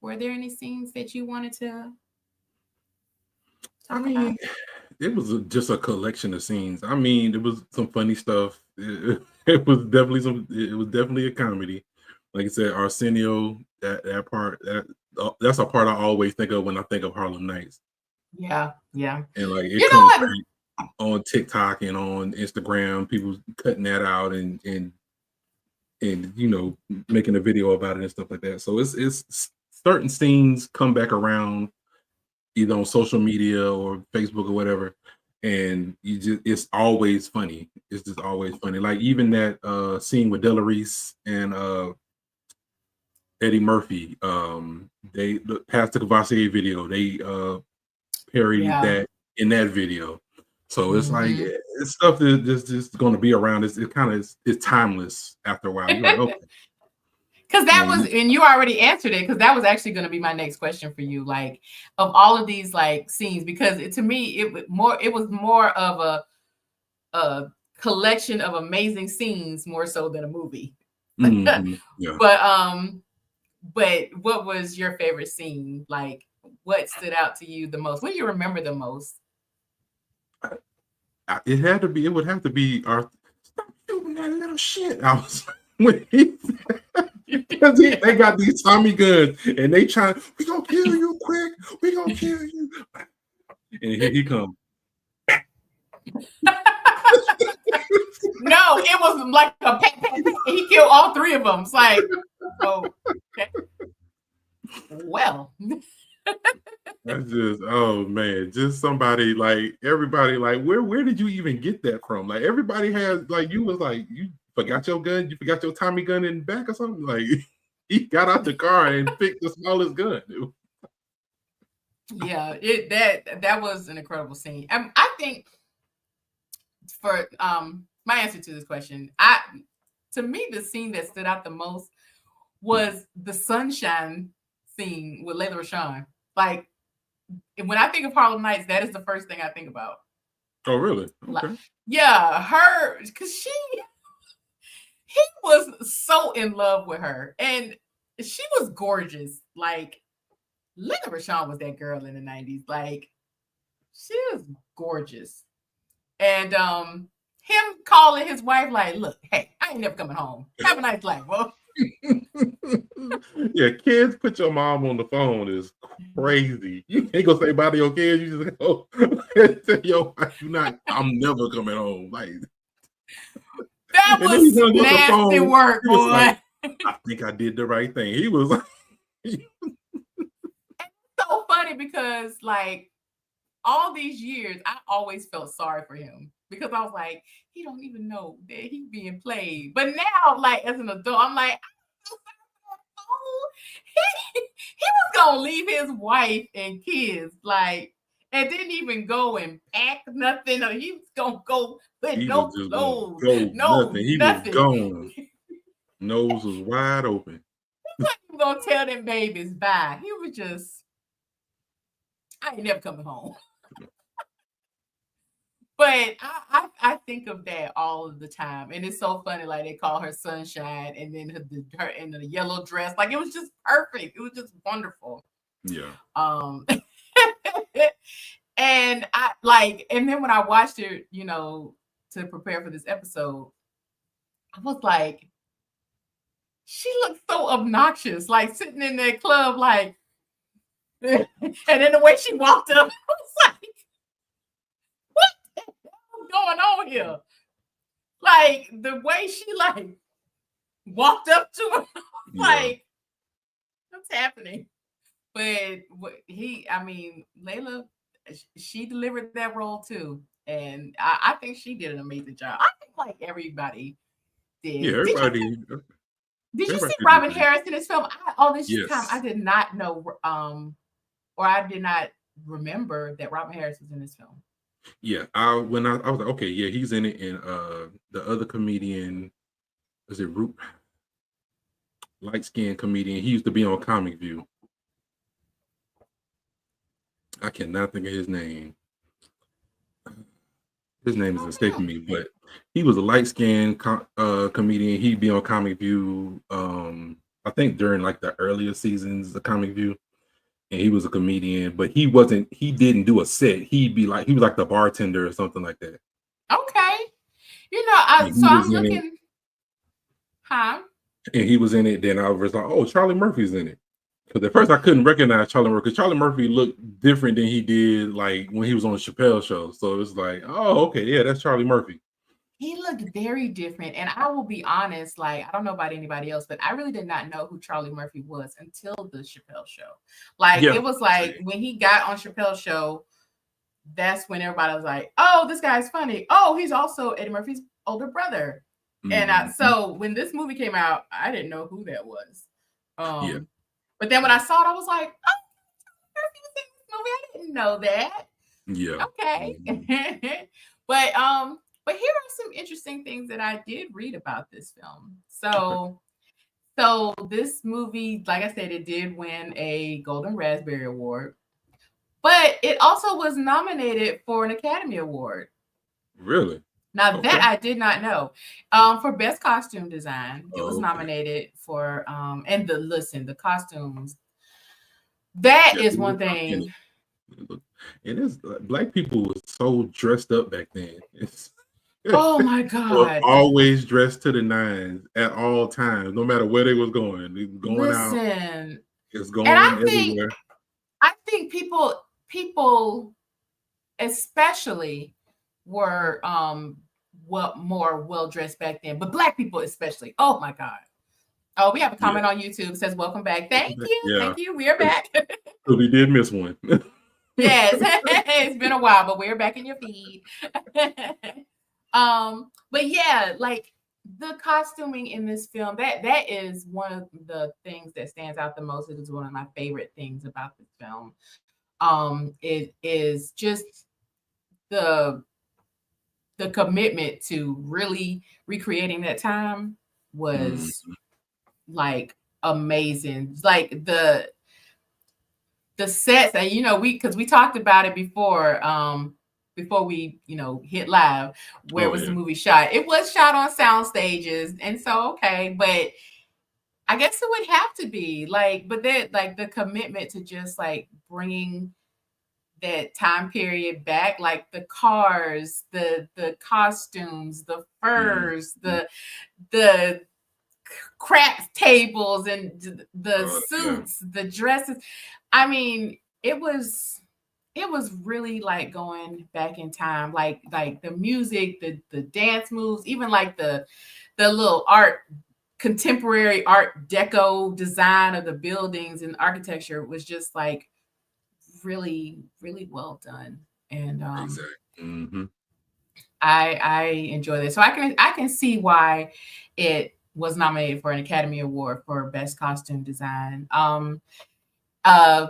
Were there any scenes that you wanted to talk about? It was just a collection of scenes. It was some funny stuff. It was definitely a comedy. Like I said, Arsenio, that part, that's a part I always think of when I think of Harlem Nights. Yeah. And like it You know comes what? back on TikTok and on Instagram, people cutting that out and making a video about it and stuff like that. So it's certain scenes come back around either on social media or Facebook or whatever, and it's always funny. It's just always funny. Like even that scene with Della Reese and Eddie Murphy, the Pastor Cavassier video, they parodied that in that video. So it's like it's stuff that just going to be around. It's timeless after a while. You're like, okay. Because that was, and you already answered it, because that was actually going to be my next question for you. Like, of all of these like scenes, because to me it was more of a collection of amazing scenes more so than a movie. Mm-hmm. Yeah. But what was your favorite scene? Like, what stood out to you the most? What do you remember the most? It would have to be our stop shooting that little shit. I was when because they got these Tommy guns and they trying, we gonna kill you quick, we gonna kill you. And here he comes. No, it was like a he killed all three of them. It's like, oh, okay. Well, that's just, oh man, just somebody like everybody like where did you even get that from? Like everybody has like you was like you forgot your gun, you forgot your Tommy gun in the back or something. Like he got out the car and picked the smallest gun. Dude. Yeah, that was an incredible scene. I think for my answer to this question, to me the scene that stood out the most was the sunshine scene with Layla Rashawn. Like when I think of Harlem Nights, that is the first thing I think about. Oh, really? Okay. Like, yeah, her, because he was so in love with her, and she was gorgeous. Like Layla Rashawn was that girl in the 90s. Like she was gorgeous. And him calling his wife like, look, hey, I ain't never coming home. Have a nice life, bro. Yeah, kids put your mom on the phone is crazy. You ain't gonna say bye to your kids. You just go tell your wife, I'm never coming home. Like that was nasty work, boy. Like, I think I did the right thing. He was like, it's so funny because like all these years, I always felt sorry for him because I was like, he don't even know that he's being played. But now, like as an adult, I'm like, he was gonna leave his wife and kids, like, and didn't even go and pack nothing, or he was gonna go with no clothes, nothing. He was gone. Nose was wide open. He wasn't even gonna tell them babies bye. He was just, I ain't never coming home. But I think of that all of the time, and it's so funny. Like they call her Sunshine, and then her in the yellow dress. Like it was just perfect. It was just wonderful. Yeah. And and then when I watched it, to prepare for this episode, I was like, she looked so obnoxious, like sitting in that club, like, and then the way she walked up, I was like, going on here? Like the way she like walked up to him, like what's happening? But Layla, she delivered that role too, and I think she did an amazing job. I think like everybody did. Yeah, everybody. Did you see Robin Harris in this film? All this time I did not know, or I did not remember that Robin Harris was in this film. Yeah, I was like, okay, yeah, he's in it, and the other comedian, is it light skinned comedian? He used to be on Comic View. I cannot think of his name. His name is escaping me, but he was a light skinned comedian. He'd be on Comic View. I think during like the earlier seasons of Comic View, and he was a comedian, but he didn't do a set. He was like the bartender or something like that. Okay. I'm looking. Huh? And he was in it. Then I was like, oh, Charlie Murphy's in it. Because at first I couldn't recognize Charlie Murphy, because Charlie Murphy looked different than he did like when he was on the Chappelle Show. So it was like, oh, okay, yeah, that's Charlie Murphy. He looked very different. And I will be honest, like, I don't know about anybody else, but I really did not know who Charlie Murphy was until the Chappelle Show. Like, It was like when he got on Chappelle's show, that's when everybody was like, oh, this guy's funny. Oh, he's also Eddie Murphy's older brother. Mm-hmm. And so when this movie came out, I didn't know who that was. But then when I saw it, I was like, oh, Murphy was in this movie. I didn't know that. Yeah. Okay. Mm-hmm. But here are some interesting things that I did read about this film. So this movie, like I said, it did win a Golden Raspberry Award, but it also was nominated for an Academy Award. Really? Now that I did not know. For Best Costume Design, it was nominated for, and the costumes. That is one thing. And it's Black people was so dressed up back then. Oh my God! Always dressed to the nines at all times, no matter where they was going. They going out. It's going everywhere. I think people, especially, were more well dressed back then, but Black people especially. Oh my God! Oh, we have a comment on YouTube. It says, "Welcome back." Thank you. We are back. So we did miss one. Yes, it's been a while, but we're back in your feed. But yeah, like the costuming in this film, that is one of the things that stands out the most. It is one of my favorite things about this film. It is just the commitment to really recreating that time was like amazing. Like the sets, and because we talked about it before we hit live, where was the movie shot. It was shot on sound stages, and so but I guess it would have to be but then the commitment to just bringing that time period back, like the cars, the costumes, the furs, the craps tables, and the suits, the dresses. I mean, it was really going back in time, like the music, the dance moves, even the little contemporary art deco design of the buildings and architecture was just really, really well done. And I enjoy this. So I can see why it was nominated for an Academy Award for Best Costume Design.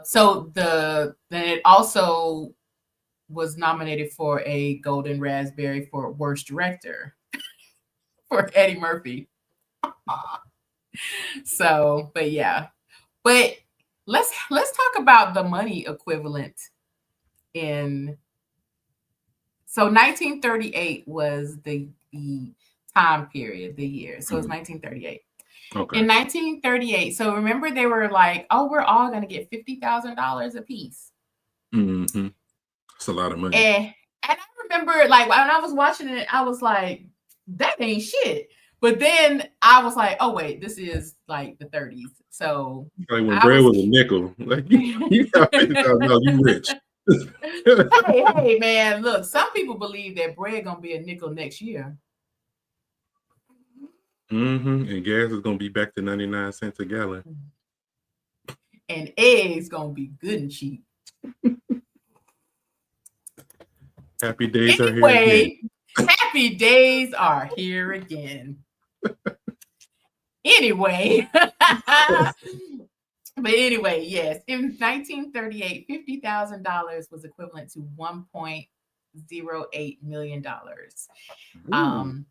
So then it also was nominated for a Golden Raspberry for Worst Director for Eddie Murphy. So, but let's talk about the money equivalent in. So 1938 was the time period, the year. So it's 1938. Okay. In 1938, so remember they were like, "Oh, we're all gonna get $50,000 a piece." Mm-hmm. That's a lot of money. And I remember, when I was watching it, I was like, "That ain't shit." But then I was like, "Oh wait, this is the 30s." So when bread was a nickel, you got $50,000, you rich. hey, man, look, some people believe that bread gonna be a nickel next year. And gas is gonna be back to 99 cents a gallon. And eggs gonna be good and cheap. Happy days are here again. Happy days are here again. Anyway, But anyway, yes, in 1938, $50,000 was equivalent to $1.08 million. Ooh,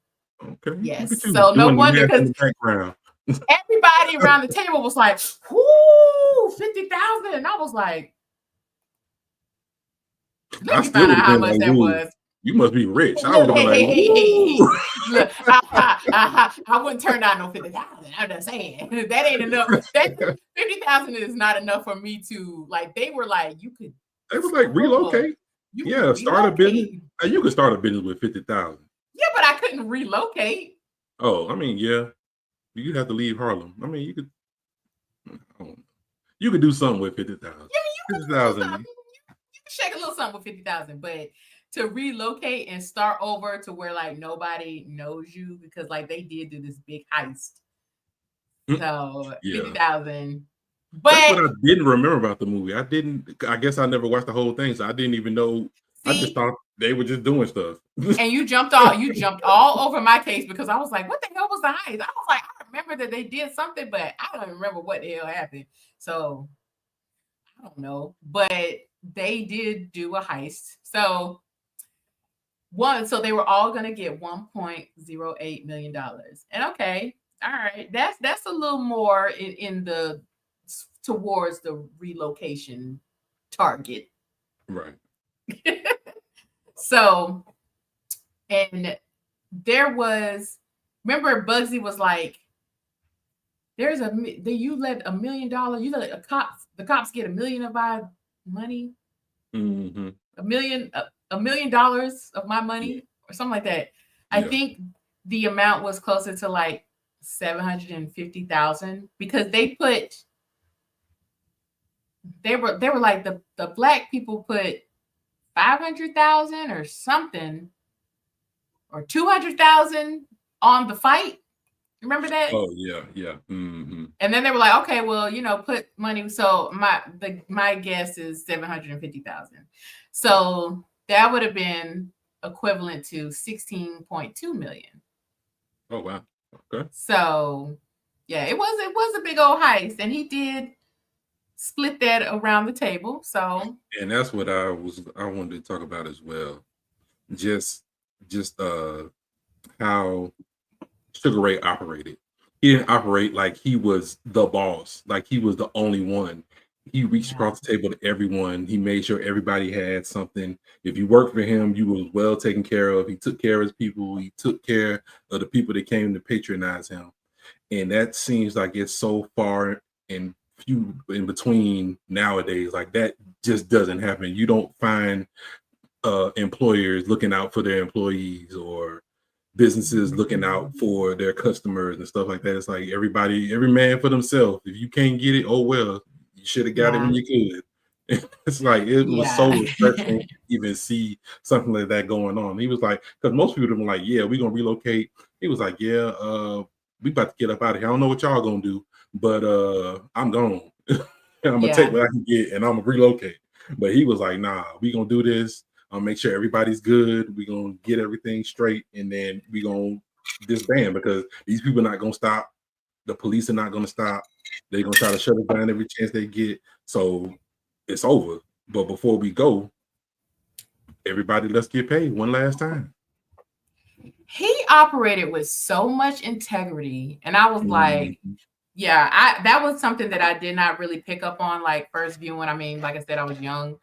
okay. Look Yes, at you so no doing the wonder, math in because the background. everybody around the table was like, "Whoo, 50,000!" And I was like, I "Let me still find would out have how been much like, that "Woo, was." you must be rich." I would Look, have been hey, like, hey, hey, hey, "Woo." hey. Look, I wouldn't turn down no 50,000. I'm just saying that ain't enough. That 50,000 is not enough for me to like. They were like, you could They was like, start over. relocate. You could Yeah, start a business. relocate. You could start a business with 50,000. Yeah, but I couldn't relocate. Oh, I mean, yeah, you have to leave Harlem. I mean, you could. I don't know. You could do something with 50,000. Yeah, you could do something. 50,000. You could shake a little something with 50,000, but to relocate and start over to where like nobody knows you, because like they did do this big heist. So Yeah. 50,000. That's what But I didn't remember about the movie. I guess I never watched the whole thing, so I didn't even know. I just see, thought they were just doing stuff. and you jumped all over my case, because I was like, what the hell was the heist? I was like, I remember that they did something, but I don't remember what the hell happened. So I don't know. But they did do a heist. So they were all gonna get $1.08 million. And okay, all right, that's a little more in the towards the relocation target. Right. So, and there was, remember Bugsy was like, there's you let $1 million, you let the cops get $1 million of my money, Mm-hmm. $1 million of my money, or something like that. I Yeah. think the amount was closer to like 750,000, because they were like the black people put 500,000 or something, or 200,000 on the fight. Remember that? Oh yeah, yeah. Mm-hmm. And then they were like, okay, well, put money. So my guess is 750,000. So that would have been equivalent to 16.2 million. Oh wow. Okay. So yeah, it was a big old heist, and he did split that around the table. So And that's what I wanted to talk about as well. Just how Sugar Ray operated. He didn't operate like he was the boss, like he was the only one. He reached yeah, across the table to everyone. He made sure everybody had something. If you worked for him, you was well taken care of. He took care of his people. He took care of the people that came to patronize him. And that seems like it's so far and few in between nowadays. Like that just doesn't happen. You don't find employers looking out for their employees, or businesses looking out for their customers and stuff like that. It's like every man for themselves. If you can't get it, oh well, you should have got it yeah, when you could. It's like it was so yeah, refreshing to even see something like that going on. He was like, because most people were like, yeah, we're gonna relocate. He was like, yeah, we about to get up out of here. I don't know what y'all gonna do, but I'm gone. I'm gonna take yeah, what I can get and I'm gonna relocate. But he was like, nah, we gonna do this. I'll make sure everybody's good. We're gonna get everything straight, and then we're gonna disband, because these people are not gonna stop. The police are not gonna stop. They're gonna try to shut us down every chance they get. So it's over. But before we go, everybody, let's get paid one last time. He operated with so much integrity, and I was like, Mm-hmm. yeah, that was something that I did not really pick up on like first viewing. I mean, like I said, I was young,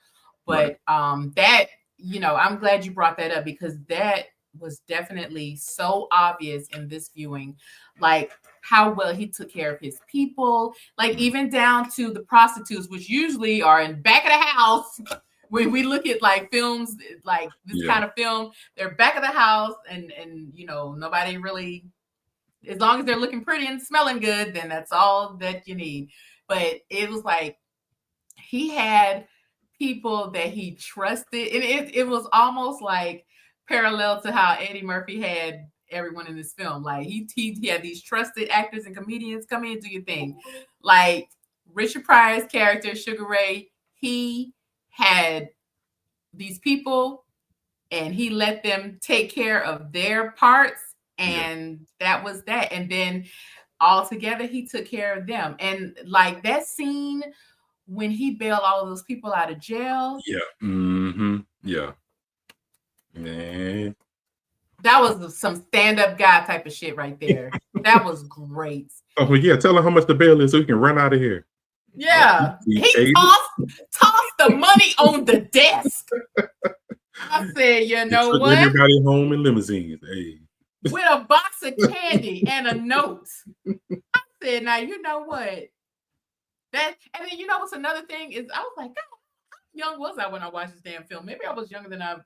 Right. but that, I'm glad you brought that up, because that was definitely so obvious in this viewing, like how well he took care of his people, like even down to the prostitutes, which usually are in back of the house. When we look at like films like this Yeah. kind of film, they're back of the house, and nobody really, as long as they're looking pretty and smelling good, then that's all that you need. But it was like he had people that he trusted, and it was almost like parallel to how Eddie Murphy had everyone in this film. Like he had these trusted actors and comedians. Come in, do your thing. Like Richard Pryor's character, Sugar Ray, he had these people, and he let them take care of their parts, Yeah. and that was that. And then all together, he took care of them. And like that scene when he bailed all of those people out of jail. Yeah. Mm-hmm. Yeah. Man. That was some stand-up guy type of shit right there. That was great. Oh, well, yeah. Tell her how much the bail is so we can run out of here. Yeah. He tossed the money on the desk. I said, you know what? Everybody home in limousines. Hey. With a box of candy and a note. I said, now you know what? And then you know what's another thing is I was like, God, how young was I when I watched this damn film? Maybe I was younger than I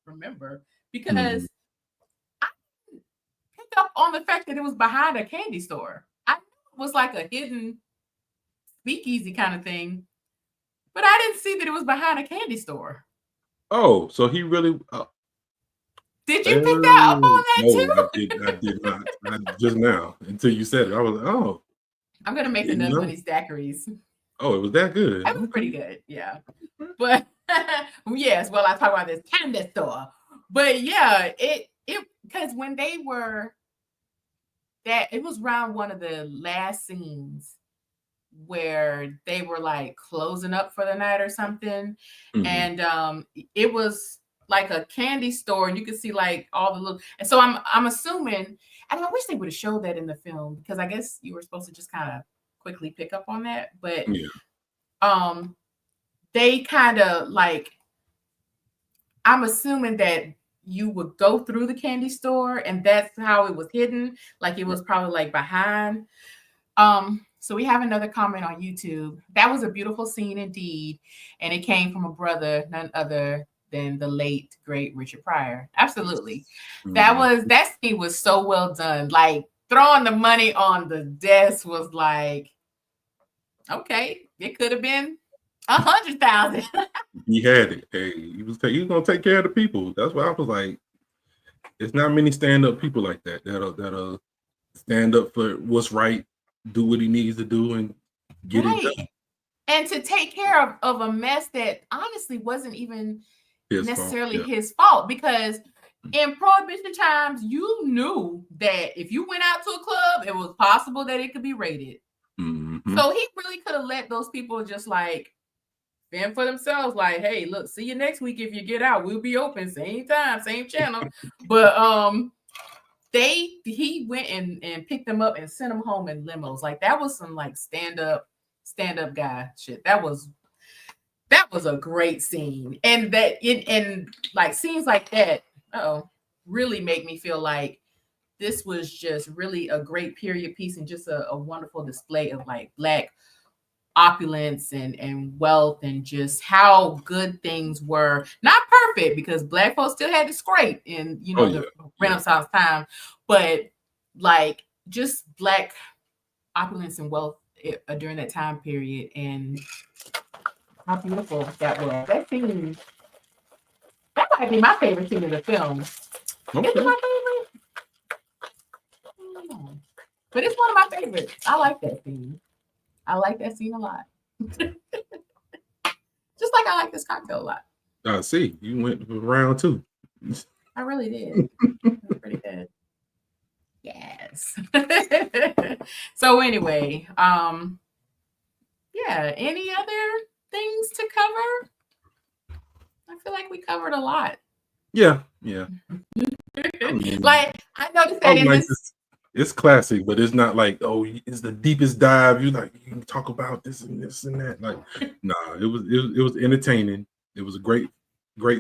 remember because I picked up on the fact that it was behind a candy store. I knew it was like a hidden speakeasy kind of thing, but I didn't see that it was behind a candy store. Oh, so he really did you pick that up on that too? I did not. Just now, until you said it, I was like, oh. I'm gonna make another one of these daiquiris. Oh, it was that good. That was pretty good, yeah. But yes, well, I talk about this candy store, but yeah, it because when they were it was around one of the last scenes where they were like closing up for the night or something, and it was like a candy store, and you could see like all the little. And so I'm assuming, and I wish they would have showed that in the film because I guess you were supposed to just kind of quickly pick up on that, but they kind of like. I'm assuming that you would go through the candy store, and that's how it was hidden. Like it was probably like behind. So we have another comment on YouTube. That was a beautiful scene indeed, and it came from a brother, none other than the late great Richard Pryor. Absolutely. That scene was so well done. Like throwing the money on the desk was like, okay, it could have been 100,000. He had it. Hey, he was gonna take care of the people. That's why I was like, there's not many stand-up people like that that'll stand up for what's right, do what he needs to do, and get it done. And to take care of a mess that honestly wasn't even necessarily his fault, because in Prohibition times, you knew that if you went out to a club, it was possible that it could be raided. So he really could have let those people just like fend for themselves. Like, hey, look, see you next week if you get out. We'll be open, same time, same channel. But he went and picked them up and sent them home in limos. Like that was some like stand up guy shit. That was a great scene. And like scenes like that really make me feel like this was just really a great period piece and just a wonderful display of like Black opulence and wealth and just how good things were. Not perfect because Black folks still had to scrape in the Renaissance time, but like just Black opulence and wealth during that time period, and how beautiful that was. That scene, that might be my favorite scene of the film. Okay. Is it my favorite? But it's one of my favorites. I like that scene. I like that scene a lot. Just like I like this cocktail a lot. I see. You went for round 2. I really did. Pretty good. Yes. So anyway, any other things to cover? I feel like we covered a lot. Yeah. Like I noticed that in this. It's classic, but it's not like, it's the deepest dive. You can talk about this and this and that. Like, nah, it was entertaining. It was a great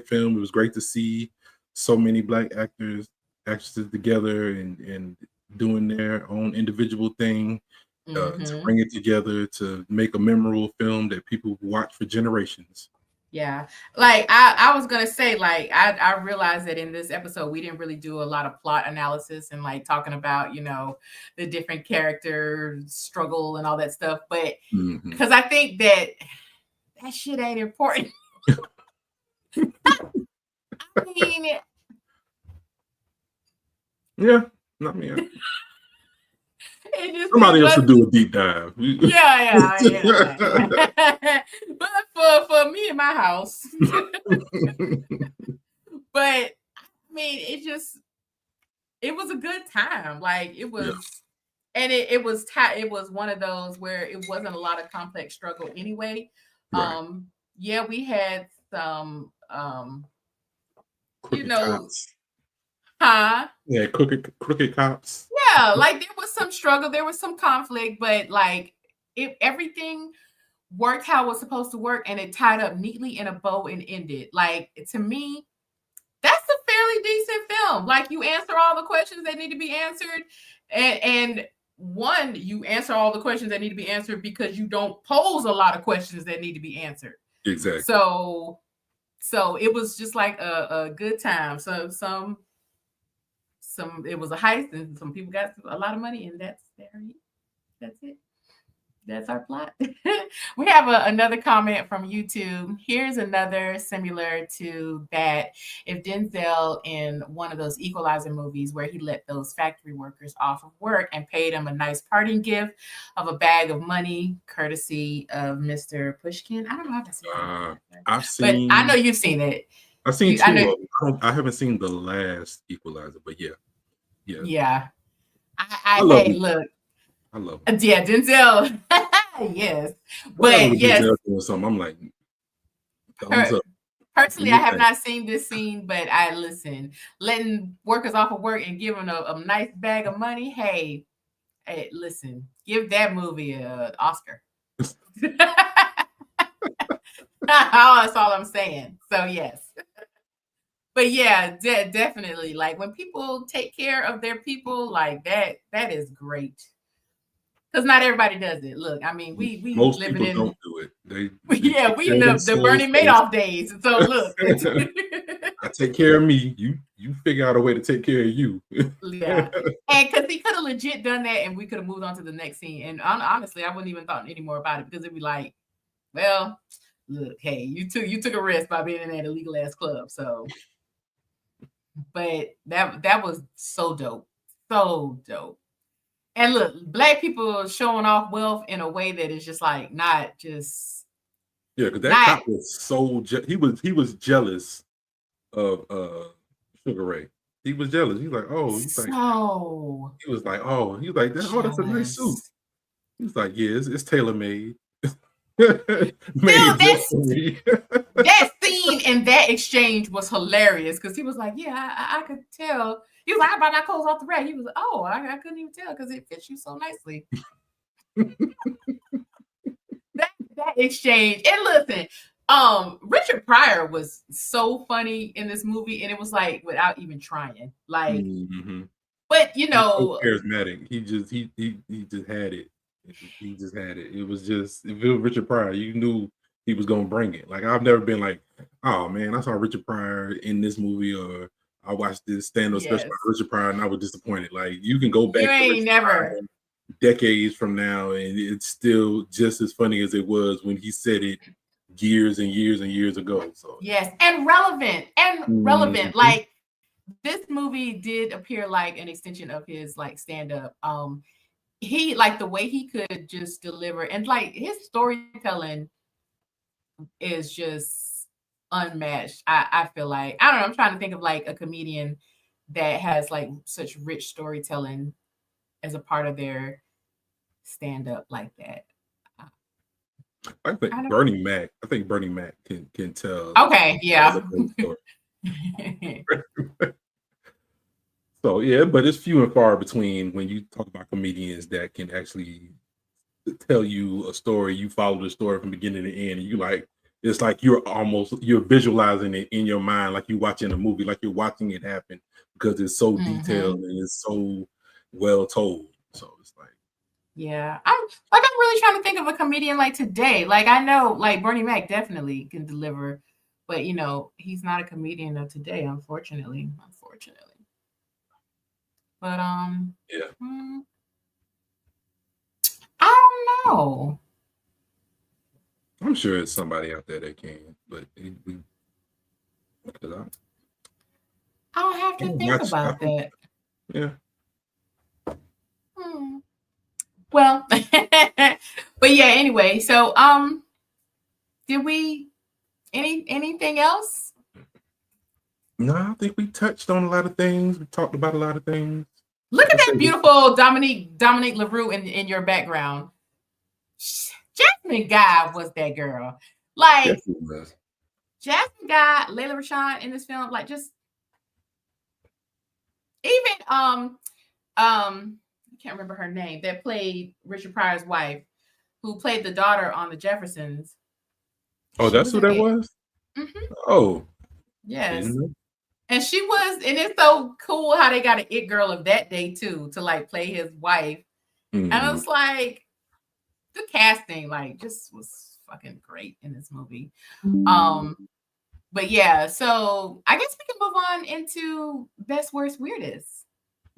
film. It was great to see so many Black actresses together and doing their own individual thing to bring it together to make a memorable film that people watch for generations. Yeah, like I was gonna say, like I realized that in this episode we didn't really do a lot of plot analysis and like talking about the different characters struggle and all that stuff, but because I think that shit ain't important. I mean, Not me. Somebody else to do a deep dive. Yeah. But for me in my house. But I mean, it was a good time. Like it was, and it was one of those where it wasn't a lot of complex struggle anyway. Right. Yeah, we had some Crooked cops. huh? Yeah, crooked cops. Yeah, like there was some struggle, there was some conflict, but like everything worked how it was supposed to work, and it tied up neatly in a bow and ended. Like to me, that's a fairly decent film. Like you answer all the questions that need to be answered, and one, you answer all the questions that need to be answered because you don't pose a lot of questions that need to be answered. Exactly. So it was just like a good time. So some it was a heist, and some people got a lot of money, and that's it. That's our plot. We have another comment from YouTube. Here's another similar to that. If Denzel in one of those Equalizer movies where he let those factory workers off of work and paid them a nice parting gift of a bag of money, courtesy of Mr. Pushkin. I don't know if I've seen it. I've seen. But I know you've seen it. I've seen two of them. I haven't seen the last Equalizer, but yeah. Yeah. I love hey, look. I love him. Yeah, Denzel. Yes. But yes. Doing something, I'm like, thumbs up. Personally, I have not seen this scene, but I listen. Letting workers off of work and giving a nice bag of money. Hey, listen, give that movie an Oscar. That's all I'm saying. So yes. But yeah, definitely. Like when people take care of their people, like that is great. Because not everybody does it. Look, I mean, we most living people in, don't do it. They we in the Bernie Madoff days. So look, I take care of me. You figure out a way to take care of you. Yeah, and because he could have legit done that, and we could have moved on to the next scene. And honestly, I wouldn't even thought any more about it because it'd be like, well, look, hey, you took a risk by being in that illegal ass club. So, but that was so dope, so dope. And look, Black people showing off wealth in a way that is just like not just. Yeah, because that cop was so he was jealous of Sugar Ray. He was jealous. He's like, oh, he's like, he was like, oh, he's like, oh, that's a nice suit. He's like, yeah, it's tailor made. That scene and that exchange was hilarious because he was like, yeah, I could tell. He was like, I brought my clothes off the rack. He was like, oh, I couldn't even tell because it fits you so nicely. that exchange. And listen, Richard Pryor was so funny in this movie, and it was like without even trying. Like, but you know, so charismatic. He just had it. He just had it. It was just, if it was Richard Pryor, you knew he was gonna bring it. Like I've never been like, oh man, I saw Richard Pryor in this movie, or I watched this stand-up special by Richard Pryor and I was disappointed. Like you can go back to Pryor decades from now and it's still just as funny as it was when he said it years and years and years ago. So yes, and relevant. Like this movie did appear like an extension of his like stand-up. He like the way he could just deliver, and like his storytelling is just unmatched. I feel like, I don't know, I'm trying to think of like a comedian that has like such rich storytelling as a part of their stand-up like that. I think Bernie Mac can tell. Okay, yeah. So yeah, but it's few and far between when you talk about comedians that can actually tell you a story. You follow the story from beginning to end, and you like, it's like you're visualizing it in your mind, like you're watching a movie, like you're watching it happen because it's so detailed and it's so well told. So it's like, yeah, I'm really trying to think of a comedian like today. Like I know, like Bernie Mac definitely can deliver, but you know, he's not a comedian of today, unfortunately. But yeah, I don't know. I'm sure it's somebody out there that can, but I'll have to think about that. Yeah. Well, but yeah. Anyway, so did we anything else? No, I think we touched on a lot of things. We talked about a lot of things. Look at that beautiful Dominique La Rue in your background. Jasmine Guy was that girl. Like, yes, Jasmine Guy, Layla Rashawn in this film, like just even I can't remember her name, that played Richard Pryor's wife, who played the daughter on the Jeffersons. Oh, that's who that was? Mm-hmm. Oh. Yes. And she was, and it's so cool how they got an it girl of that day too, to like play his wife. Mm-hmm. And it was like the casting, like, just was fucking great in this movie. But yeah, so I guess we can move on into best, worst, weirdest.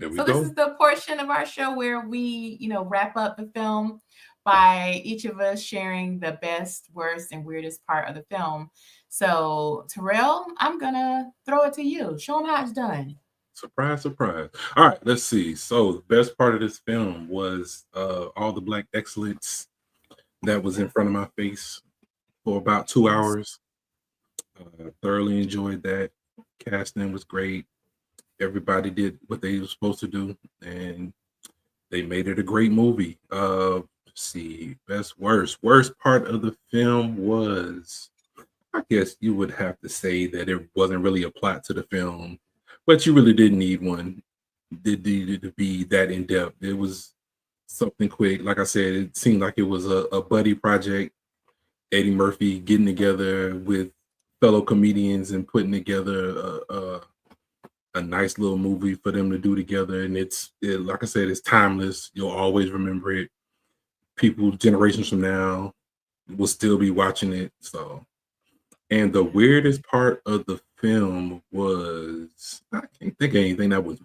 So this is the portion of our show where we, wrap up the film by each of us sharing the best, worst, and weirdest part of the film. So, Terrell, I'm going to throw it to you. Show them how it's done. Surprise, surprise. All right, let's see. So the best part of this film was all the Black excellence that was in front of my face for about 2 hours. Thoroughly enjoyed that. Casting was great. Everybody did what they were supposed to do, and they made it a great movie. Let's see, best, worst part of the film was, I guess you would have to say that it wasn't really a plot to the film, but you really didn't need one. It needed to be that in depth. It was something quick. Like I said, it seemed like it was a buddy project. Eddie Murphy getting together with fellow comedians and putting together a nice little movie for them to do together. And like I said, it's timeless. You'll always remember it. People generations from now will still be watching it. So, and the weirdest part of the film was, I can't think of anything that was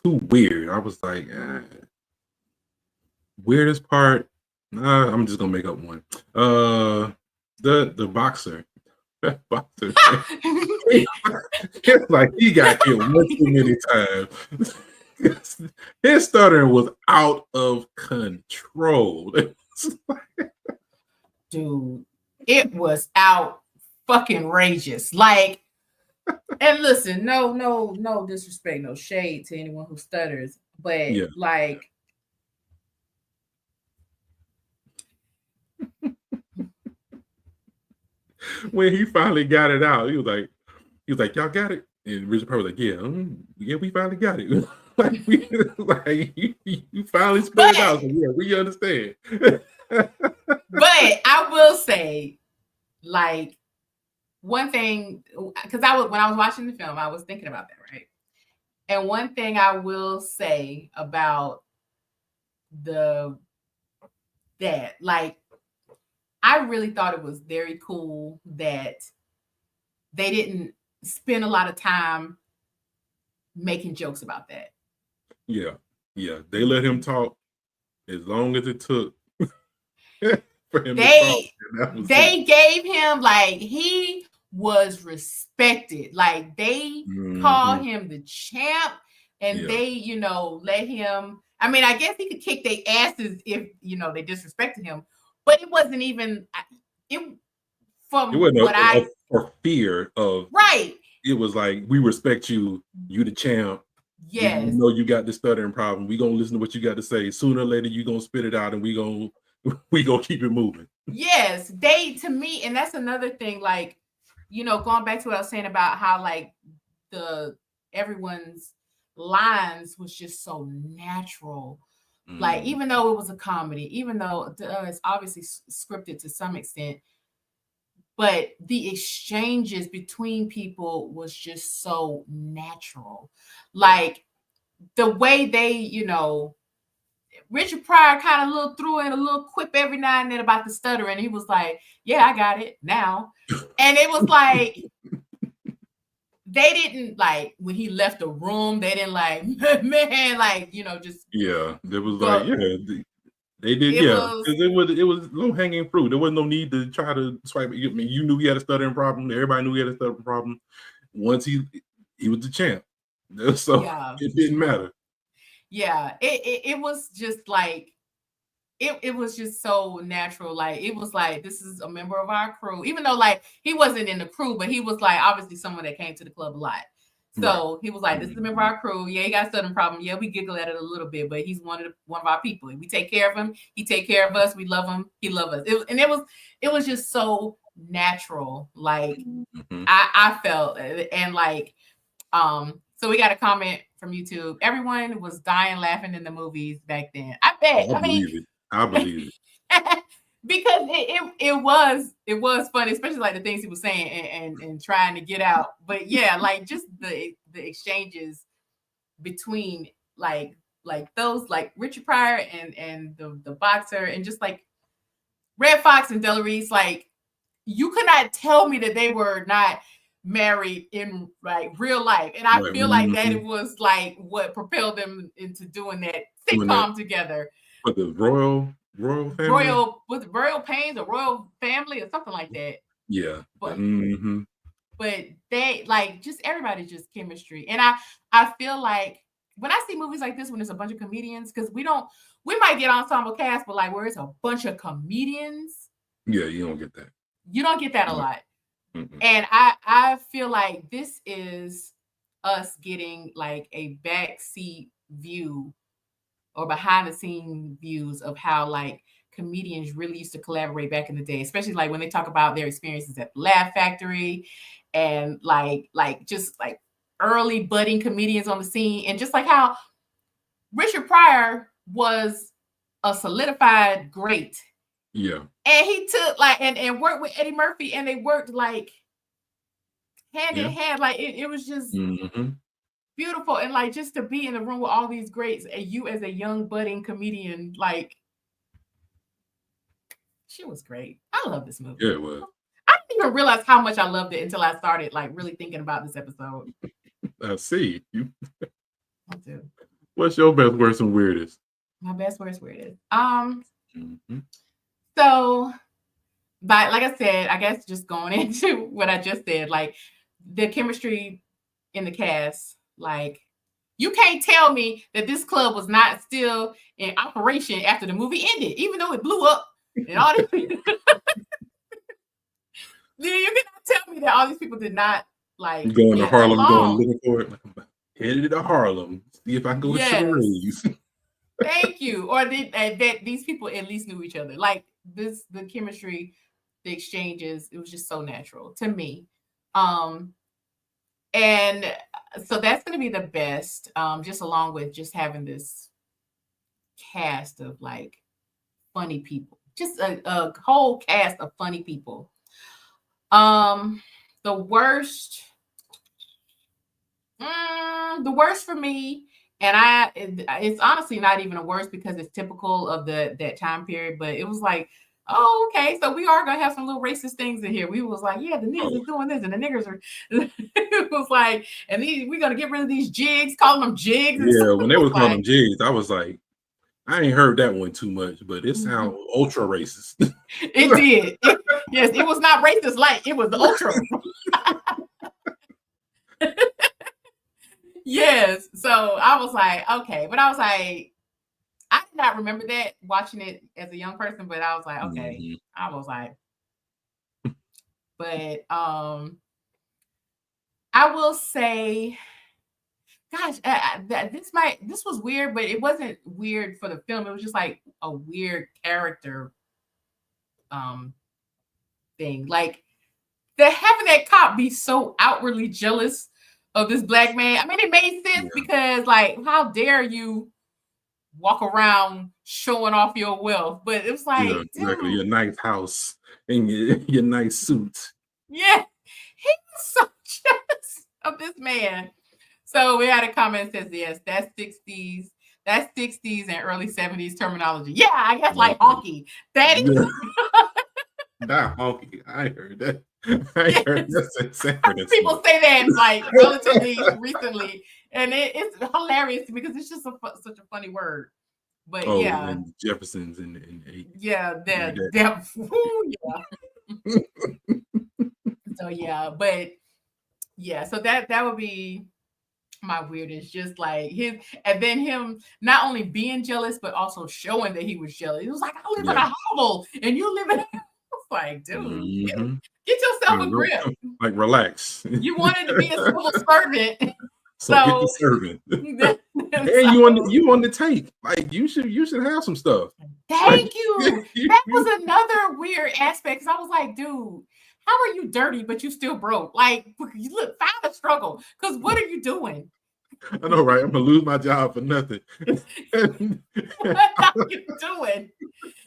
too weird. I was like, weirdest part, I'm just gonna make up one. The boxer. That boxer. It's like he got hit one too many times. His stuttering was out of control. Dude, it was out fucking rageous. Like, and listen, no disrespect, no shade to anyone who stutters, but like, when he finally got it out, he was like, y'all got it? And Richard Pryor was like, yeah, we finally got it. You finally spelled it out. So yeah, we understand. But I will say, like, one thing, because when I was watching the film, I was thinking about that, right? And one thing I will say about like, I really thought it was very cool that they didn't spend a lot of time making jokes about that. Yeah. They let him talk as long as it took for him to talk. They gave him, like, he was respected. Like, they called him the champ, and they, let him. I mean, I guess he could kick their asses if, they disrespected him. But it wasn't even for fear of, right. It was like, we respect you. You the champ. Yes. We know you got this stuttering problem. We gonna listen to what you got to say. Sooner or later, you gonna spit it out, and we gonna keep it moving. Yes, to me, and that's another thing. Like, going back to what I was saying about how, like, everyone's lines was just so natural. Like, even though it was a comedy, even though it's obviously scripted to some extent, but the exchanges between people was just so natural. Like, the way they, Richard Pryor kind of threw in a little quip every now and then about the stutter, and he was like, yeah, I got it now. And it was like, they didn't, like, when he left the room, they didn't, like, man, like, just. Yeah, it was like, they did, because it was low hanging fruit. There wasn't no need to try to swipe it. I mean, you knew he had a stuttering problem. Everybody knew he had a stuttering problem. Once he was the champ, so it didn't matter. Yeah, it was just like, it was just so natural. Like, it was like, this is a member of our crew, even though, like, he wasn't in the crew, but he was, like, obviously someone that came to the club a lot. So he was like, "This is a member of our crew. Yeah, he got a southern problem. Yeah, we giggle at it a little bit, but he's one of our people. We take care of him. He take care of us. We love him. He love us." It was just so natural. Like I felt, and like so we got a comment from YouTube. Everyone was dying laughing in the movies back then. I bet. I believe it. Because it was funny, especially like the things he was saying and trying to get out. But yeah, like just the exchanges between like those like Richard Pryor and the boxer, and just like Red Foxx and Della Reese, like you could not tell me that they were not married in like real life. And I feel like that it was like what propelled them into doing that sitcom together. But the royal family? Royal Pains or Royal Family or something like that. Yeah. But they like just everybody just chemistry. And I feel like when I see movies like this, when there's a bunch of comedians, because we might get ensemble cast, but like where it's a bunch of comedians. Yeah, you don't get that. You don't get that a lot. And I feel like this is us getting like a backseat view or behind the scene views of how like comedians really used to collaborate back in the day, especially like when they talk about their experiences at the Laugh Factory and like just like early budding comedians on the scene, and just like how Richard Pryor was a solidified great. Yeah. And he took like and worked with Eddie Murphy, and they worked like hand in hand. Like it was just beautiful. And like just to be in the room with all these greats, and you as a young budding comedian, like she was great. I love this movie. Yeah, it was. I didn't even realize how much I loved it until I started like really thinking about this episode. I see you. I do. What's your best, worst, and weirdest? My best, worst, weirdest. So, but like I said, I guess just going into what I just said, like the chemistry in the cast, like you can't tell me that this club was not still in operation after the movie ended, even though it blew up and all this. You cannot tell me that all these people did not like going to Harlem, going looking for it. Like, I'm headed to Harlem, see if I can go to the Reese. Thank you. Or that these people at least knew each other. Like the chemistry, the exchanges, it was just so natural to me. And so that's going to be the best, just along with just having this cast of like funny people, just a whole cast of funny people. The worst for me, and it's honestly not even a worst because it's typical of that time period, but it was like, oh, okay, so we are gonna have some little racist things in here. We was like, yeah, the niggas is doing this, and the niggers are. It was like, and we're gonna get rid of these jigs, calling them jigs. Yeah, when they were calling them jigs, I was like, I ain't heard that one too much, but it sounds ultra racist. It did. Yes, it was not racist light. It was ultra. Yes. So I was like, okay, but I was like, I did not remember that watching it as a young person, but I was like, okay. I was like, but I will say, gosh, this was weird, but it wasn't weird for the film. It was just like a weird character thing. Like having that cop be so outwardly jealous of this black man. I mean, it made sense because like, how dare you walk around showing off your wealth? But it was like, exactly, your nice house and your nice suit. Yeah, he was so jealous of this man. So we had a comment that says, yes, that's 60s and early 70s terminology. Yeah, I guess like honky. That is not honky. I heard that. I heard that. People say that like relatively recently, and it's hilarious because it's just such a funny word. But and Jefferson's in the 80s. Yeah, that So but so that would be my weirdest, just like him, and then him not only being jealous but also showing that he was jealous. He was like, I live in a hovel and you live in a like, dude, get yourself a grip. Like, relax. You wanted to be a civil servant. So get the So serving. And so, you on the take. Like you should have some stuff. Like thank you. That was another weird aspect. Cause I was like, dude, how are you dirty, but you still broke? Like, you look, find a struggle. Cause what are you doing? I know, right? I'm gonna lose my job for nothing. What are you doing?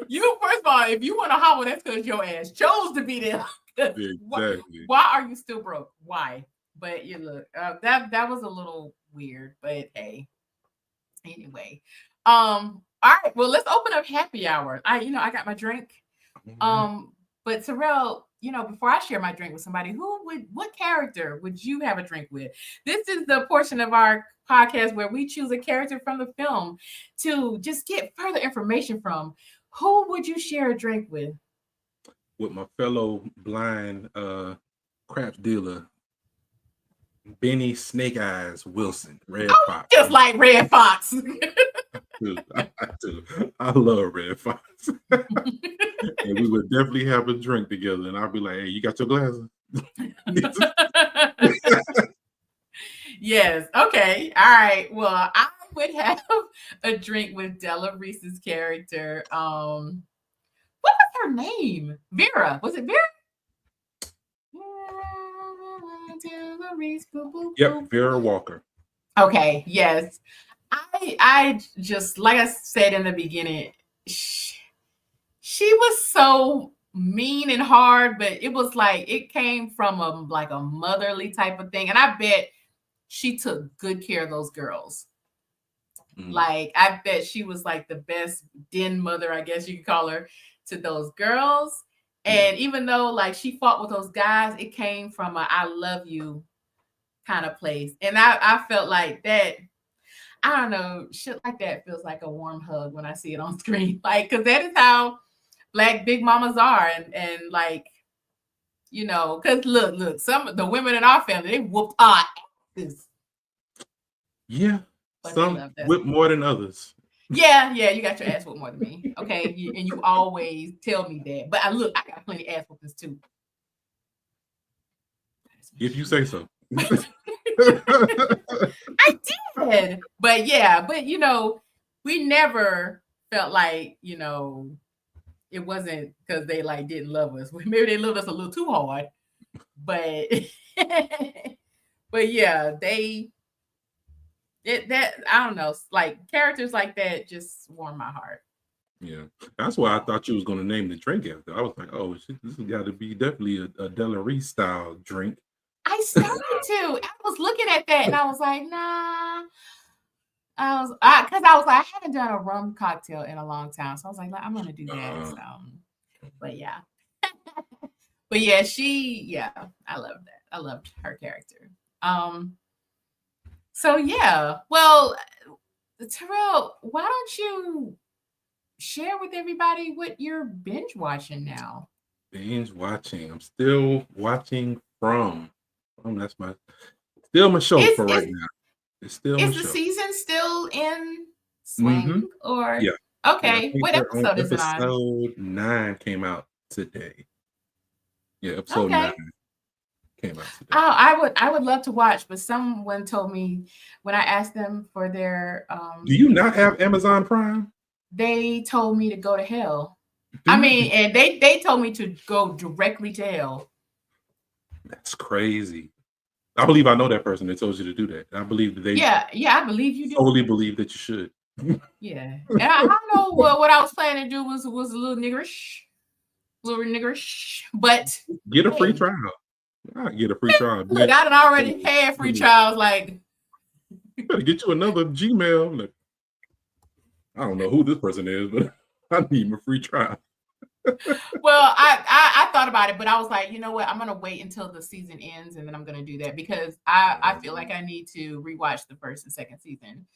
You, first of all, if you want to hobble, that's because your ass chose to be there. Exactly. Why are you still broke? Why? But you look, that was a little weird. But hey, anyway, all right. Well, let's open up happy hour. I got my drink. But Terrell, before I share my drink with somebody, what character would you have a drink with? This is the portion of our podcast where we choose a character from the film to just get further information from. Who would you share a drink with? With my fellow blind craps dealer, Benny Snake Eyes Wilson, Red Fox. Just like Red Fox. I love Red Fox. And we would definitely have a drink together. And I'd be like, hey, you got your glasses? Yes. Okay. All right. Well, I would have a drink with Della Reese's character. What was her name? Vera. Was it Vera? Della Reese. Yep, Vera Walker. Okay. Yes. I just, like I said in the beginning, she was so mean and hard, but it was like it came from a motherly type of thing, and I bet she took good care of those girls. Like I bet she was like the best den mother, I guess you could call her, to those girls. And even though like she fought with those guys, it came from a I love you kind of place, and I felt like that. I don't know, shit like that feels like a warm hug when I see it on screen, like because that is how Black big mamas are, and like, because look, some of the women in our family, they whooped our asses. Yeah, But some whip more than others. Yeah, you got your ass whooped more than me, okay? And you always tell me that. But I got plenty of ass whoopings too. If you say so. I did. But yeah, we never felt like, it wasn't because they like didn't love us. Maybe they loved us a little too hard. But but yeah, that I don't know, like characters like that just warm my heart. Yeah, that's why I thought you was gonna name the drink after. I was like, oh, this has got to be definitely a Della Reese style drink. I started to. I was looking at that and I was like, nah. I was like, I haven't done a rum cocktail in a long time, so I was like, I'm gonna do that. But yeah, but yeah, I loved that. I loved her character. So yeah, well, Terrell, why don't you share with everybody what you're binge watching now? Binge watching. I'm still watching From. That's still my show for right now. It's still is the season still in swing or yeah? Okay, what episode is it on? Episode 9 came out today. Yeah, episode 9 came out today. Oh, I would love to watch, but someone told me when I asked them for their Do you not have Amazon Prime? They told me to go to hell. And they told me to go directly to hell. That's crazy. I believe I know that person that told you to do that. I believe that they I believe you do. Totally believe that you should. Yeah. And I don't know what I was planning to do was a little niggerish. But get a free trial. I get a free trial. Look, I done already had free trials. Like, you better get you another Gmail. Like, I don't know who this person is, but I need my free trial. Well, I thought about it, but I was like, you know what? I'm gonna wait until the season ends, and then I'm gonna do that because I feel like I need to rewatch the first and second season,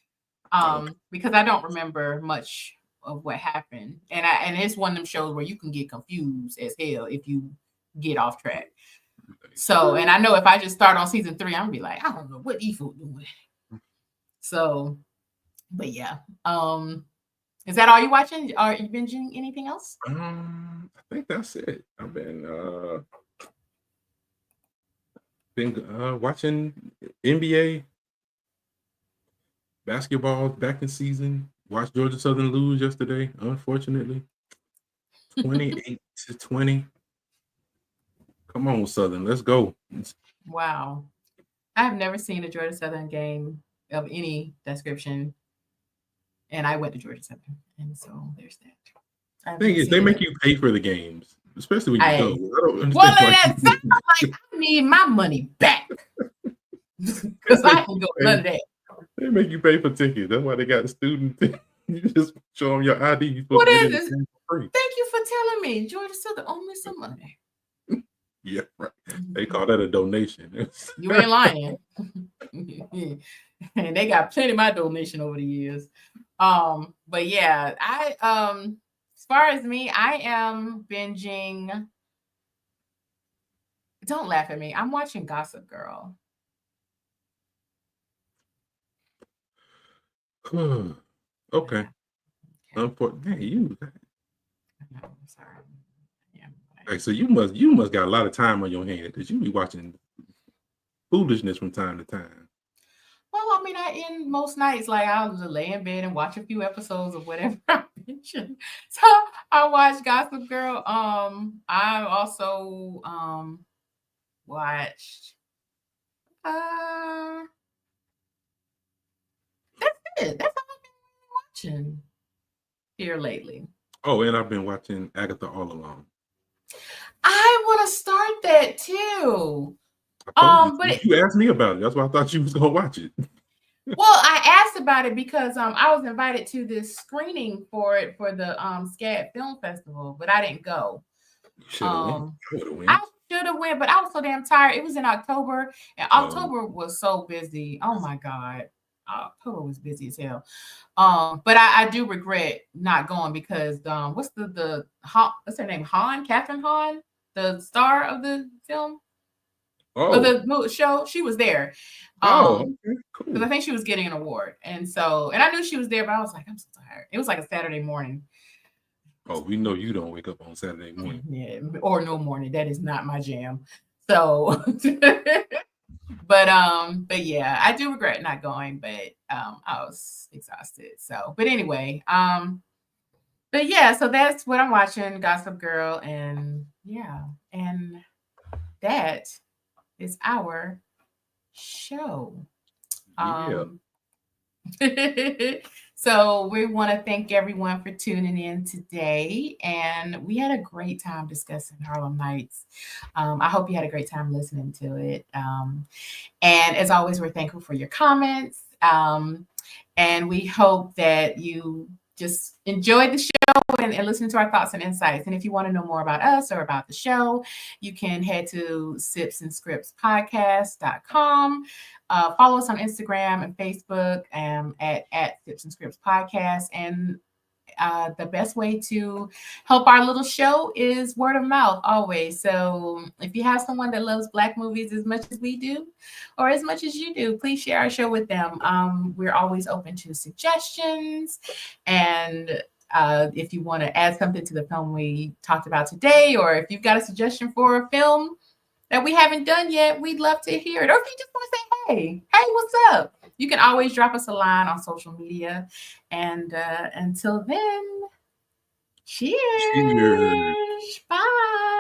because I don't remember much of what happened, and it's one of them shows where you can get confused as hell if you get off track. So, and I know if I just start on season 3, I'm gonna be like, I don't know what Efu doing. So, but yeah, is that all you watching? Are you binging anything else? I think that's it. I've been watching NBA Basketball back in season. Watched Georgia Southern lose yesterday, unfortunately. 28-20. Come on, Southern. Let's go. Wow. I have never seen a Georgia Southern game of any description. And I went to Georgia Southern. And so there's that. Thing is, they make you pay for the games, especially when you go. I don't understand. Well, that sounds like I need my money back. Because I can go none of that. They make you pay for tickets. That's why they got student tickets. You just show them your ID. You're supposed What to is get this? it for free. Thank you for telling me. Georgia Southern owed me some money. Yeah, right. They call that a donation. You ain't lying. And they got plenty of my donation over the years. But yeah, I as far as me, I am binging. Don't laugh at me. I'm watching Gossip Girl. Okay. Unfortunately, you. I'm sorry. Yeah. Like, so you must got a lot of time on your hand because you be watching foolishness from time to time. Well, I mean, I end most nights like I'll just lay in bed and watch a few episodes of whatever I mentioned. So I watch Gossip Girl. I also watched. That's it. That's all I've been watching here lately. Oh, and I've been watching Agatha All Along. I want to start that too. But you asked me about it. That's why I thought you was gonna watch it. Well, I asked about it because I was invited to this screening for it for the SCAD Film Festival, but I didn't go. I should have went, but I was so damn tired. It was in October, and October was so busy. Oh my God. October was busy as hell. But I do regret not going because what's what's her name? Catherine Hahn, the star of the film. Or the show, she was there. Okay, cool. Because I think she was getting an award. And I knew she was there, but I was like, I'm so tired. It was like a Saturday morning. Oh, we know you don't wake up on Saturday morning. Yeah, or no morning. That is not my jam. So but yeah, I do regret not going, but I was exhausted. So, but anyway, but yeah, so that's what I'm watching, Gossip Girl, and yeah, and that is our show. Yeah. So we want to thank everyone for tuning in today, and we had a great time discussing Harlem Nights. I hope you had a great time listening to it. And as always, we're thankful for your comments, and we hope that you just enjoyed the show and listen to our thoughts and insights. And if you want to know more about us or about the show, you can head to sipsandscriptspodcast.com. Follow us on Instagram and Facebook at Sips and Scripts Podcast. And the best way to help our little show is word of mouth always. So if you have someone that loves Black movies as much as we do, or as much as you do, please share our show with them. We're always open to suggestions. And if you want to add something to the film we talked about today, or if you've got a suggestion for a film that we haven't done yet, we'd love to hear it. Or if you just want to say, hey, what's up? You can always drop us a line on social media. And until then, cheers. Bye.